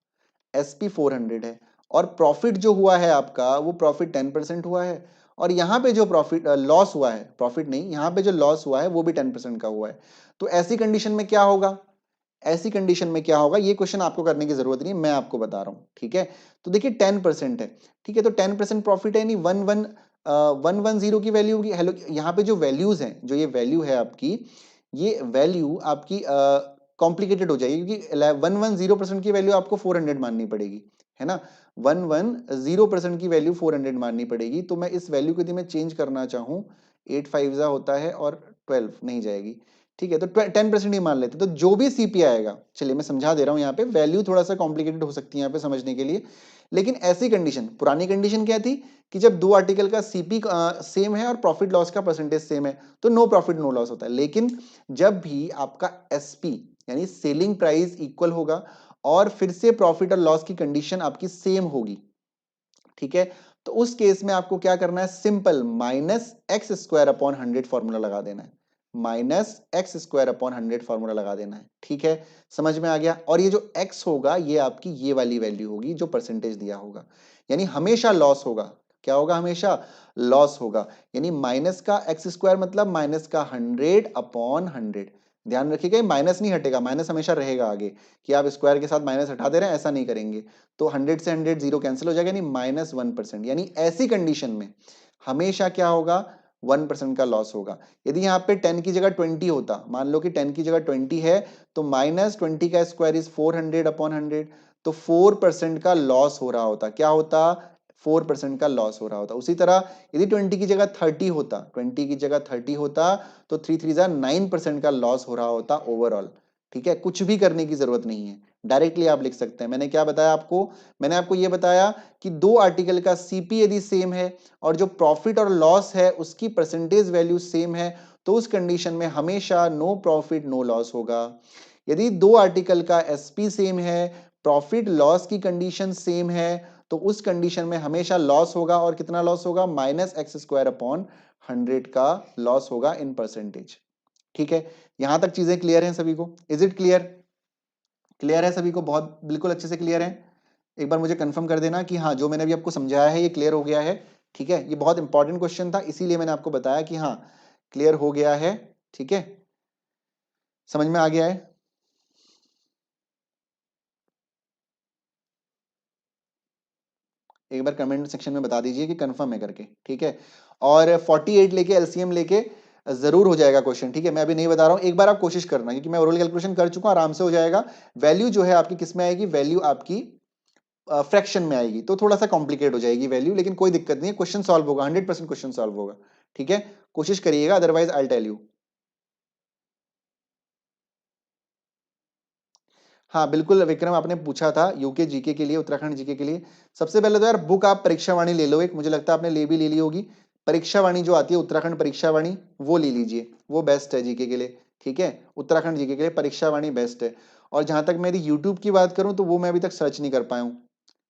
एसपी 400 है, और प्रॉफिट जो हुआ है आपका वो प्रॉफिट 10% हुआ है, और यहां पे जो प्रॉफिट लॉस हुआ है, प्रॉफिट नहीं, यहां पे जो लॉस हुआ है वो भी 10% का हुआ है। तो ऐसी कंडीशन में क्या होगा, ऐसी कंडीशन में क्या होगा, ये क्वेश्चन आपको करने की जरूरत नहीं है, मैं आपको बता रहा हूं, ठीक है। तो देखिए 10% है, ठीक है, तो 10% प्रॉफिट है, नहीं 110 की वैल्यू होगी। हेलो, यहाँ पे जो वैल्यूज हैं, जो ये वैल्यू है आपकी, ये वैल्यू आपकी कॉम्प्लिकेटेड हो जाएगी, क्योंकि 110% की वैल्यू आपको 400 माननी पड़ेगी, है ना। 110% की वैल्यू 400 माननी पड़ेगी। तो मैं इस वैल्यू को यदि मैं चेंज करना चाहूं, 8 5 होता है और 12 नहीं जाएगी, ठीक है, तो 10% ही मान लेते। तो जो भी सीपी आएगा, चलिए मैं समझा दे रहा हूं, यहाँ पे वैल्यू थोड़ा सा कॉम्प्लिकेटेड हो सकती है यहाँ पे समझने के लिए, लेकिन ऐसी कंडीशन, पुरानी कंडीशन क्या थी कि जब दो आर्टिकल का सीपी सेम है और प्रॉफिट लॉस का परसेंटेज सेम है, तो नो प्रॉफिट नो लॉस होता है। लेकिन जब भी आपका एसपी यानी सेलिंग प्राइस इक्वल होगा और फिर से प्रॉफिट और लॉस की कंडीशन आपकी सेम होगी, ठीक है, तो उस केस में आपको क्या करना है, सिंपल -x² अपॉन 100 फॉर्मूला लगा देना है, -x² अपॉन 100 फॉर्मूला लगा देना है, ठीक है। समझ में आ गया। और ये जो x होगा ये आपकी ये वाली वैल्यू होगी जो परसेंटेज दिया होगा, यानी हमेशा लॉस होगा। क्या होगा, हमेशा लॉस होगा, यानी माइनस का x² मतलब माइनस का 100/100। ध्यान रखिएगा माइनस नहीं हटेगा, माइनस हमेशा रहेगा आगे, कि आप स्क्वायर के साथ माइनस हटा दे रहे हैं, ऐसा नहीं करेंगे। तो 100 से 100 जीरो कैंसिल हो जाएगा, यानी -1%। यानी ऐसी कंडीशन में हमेशा क्या होगा, 1% का लॉस होगा। यदि यहाँ पे 10 की जगह 20 होता, मान लो कि 10 की जगह 20 है, तो -20 का स्क्वायर इज 400/100, तो 4% का लॉस हो रहा होता। क्या होता, 4% का लॉस हो रहा होता। उसी तरह यदि 20 की जगह 30 होता, 20 की जगह 30 होता, तो 3 3 9% का लॉस हो रहा होता ओवरऑल। ठीक है, कुछ भी करने की जरूरत नहीं है, डायरेक्टली आप लिख सकते हैं। मैंने क्या बताया आपको, मैंने आपको यह बताया कि दो आर्टिकल का सीपी यदि सेम है और जो प्रॉफिट और लॉस है उसकी परसेंटेज वैल्यू सेम है, तो उस कंडीशन में हमेशा नो प्रॉफिट नो लॉस होगा। यदि दो आर्टिकल का एसपी सेम है, प्रॉफिट लॉस की कंडीशन सेम है, तो उस कंडीशन में हमेशा लॉस होगा। और कितना लॉस होगा, -x² अपॉन 100 का लॉस होगा इन परसेंटेज। ठीक है, यहां तक चीजें क्लियर हैं सभी को, इज इट क्लियर, क्लियर है सभी को, बहुत बिल्कुल अच्छे से क्लियर है। एक बार मुझे कंफर्म कर देना कि हाँ जो मैंने अभी आपको समझाया है ये क्लियर हो गया है। ठीक है, ये बहुत इंपॉर्टेंट क्वेश्चन था, इसीलिए मैंने आपको बताया कि हाँ क्लियर हो गया है। ठीक है, समझ में आ गया है। एक बार कमेंट सेक्शन में बता दीजिए कि कंफर्म है करके, ठीक है। और 48 लेके एलसीएम लेके जरूर हो जाएगा क्वेश्चन, ठीक है। मैं अभी नहीं बता रहा हूं, एक बार आप कोशिश करना, क्योंकि मैं ओरल कैलकुलेशन कर चुका हूं, आराम से हो जाएगा। वैल्यू जो है आपकी किस में आएगी, वैल्यू आपकी फ्रैक्शन में आएगी, तो थोड़ा सा कॉम्प्लिकेट हो जाएगी वैल्यू, लेकिन कोई दिक्कत नहीं है, क्वेश्चन सॉल्व होगा, 100% क्वेश्चन सॉल्व होगा। ठीक है, कोशिश करिएगा, अदरवाइज आई टेल यू। हाँ बिल्कुल विक्रम, आपने पूछा था यूके जीके के लिए, उत्तराखंड जीके के लिए। सबसे पहले तो यार बुक आप परीक्षा वाणी ले लो एक, मुझे लगता है आपने ले भी ले ली होगी। परीक्षा वाणी जो आती है उत्तराखंड परीक्षा वाणी, वो ले लीजिए, वो बेस्ट है जीके के लिए। ठीक है, उत्तराखंड जीके के लिए परीक्षा वाणी बेस्ट है। और जहां तक मेरी यूट्यूब की बात करूं तो वो मैं अभी तक सर्च नहीं कर पाया हूं।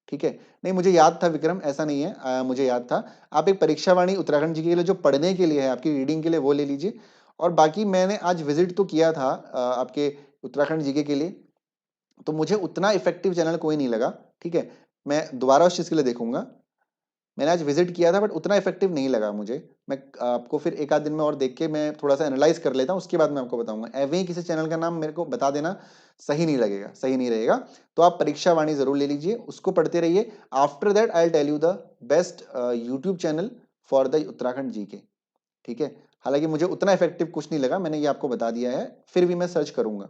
ठीक है, नहीं मुझे याद था विक्रम, ऐसा नहीं है, मुझे याद था। आप एक परीक्षा वाणी उत्तराखंड जी के लिए जो पढ़ने के लिए है, आपकी रीडिंग के लिए, वो ले लीजिए। और बाकी मैंने आज विजिट तो किया था आपके उत्तराखंड जीके के लिए, तो मुझे उतना इफेक्टिव चैनल कोई नहीं लगा। ठीक है, मैं दोबारा उस चीज के लिए देखूंगा। मैंने आज विजिट किया था बट उतना इफेक्टिव नहीं लगा मुझे। मैं आपको फिर एक आध दिन में और देख के मैं थोड़ा सा एनालाइज कर लेता हूँ, उसके बाद मैं आपको बताऊंगा। एवं ही किसी चैनल का नाम मेरे को बता देना, सही नहीं लगेगा, सही नहीं रहेगा। तो आप परीक्षा वाणी जरूर ले लीजिए, उसको पढ़ते रहिए। After that I tell you the best YouTube channel for the Uttarakhand GK. ठीक है, हालांकि मुझे उतना इफेक्टिव कुछ नहीं लगा, मैंने ये आपको बता दिया है, फिर भी मैं सर्च करूंगा।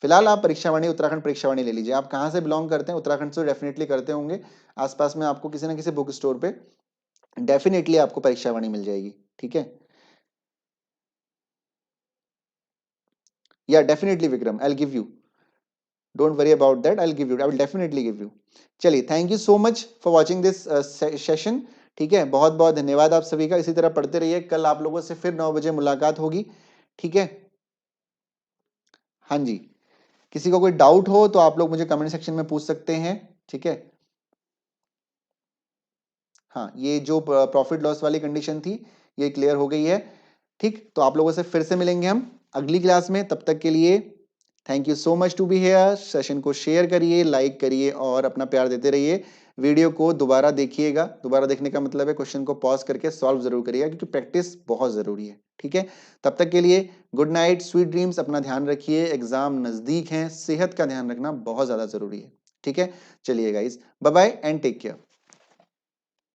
फिलहाल आप परीक्षा वाणी उत्तराखंड परीक्षा वाणी ले लीजिए। आप कहाँ से बिलोंग करते हैं, उत्तराखंड से डेफिनेटली करते होंगे, आसपास में आपको किसी ना किसी बुक स्टोर पे डेफिनेटली आपको परीक्षा वाणी मिल जाएगी। ठीक है, या definitely Vikram, I will give you, don't worry about that, I will give you, I will definitely give you. चलिए, thank you so much for watching this session. ठीक है, बहुत बहुत धन्यवाद आप सभी का, इसी तरह पढ़ते रहिए। कल आप लोगों से फिर 9 बजे मुलाकात होगी। ठीक है, हाँ जी, किसी को कोई डाउट हो तो आप लोग मुझे कमेंट सेक्शन में पूछ सकते हैं। ठीक है, हाँ, ये जो प्रॉफिट लॉस वाली कंडीशन थी ये क्लियर हो गई है। ठीक, तो आप लोगों से फिर से मिलेंगे हम अगली क्लास में। तब तक के लिए thank you so much to be here. Session को शेयर करिए, लाइक करिए और अपना प्यार देते रहिए। वीडियो को दोबारा देखिएगा। दोबारा देखने का मतलब है क्वेश्चन को पॉज करके सॉल्व जरूर करिएगा, क्योंकि प्रैक्टिस बहुत जरूरी है। ठीक है, तब तक के लिए गुड नाइट, स्वीट ड्रीम्स। अपना ध्यान रखिए, एग्जाम नजदीक है, सेहत का ध्यान रखना बहुत ज्यादा जरूरी है। ठीक है, चलिए guys, bye bye and take care.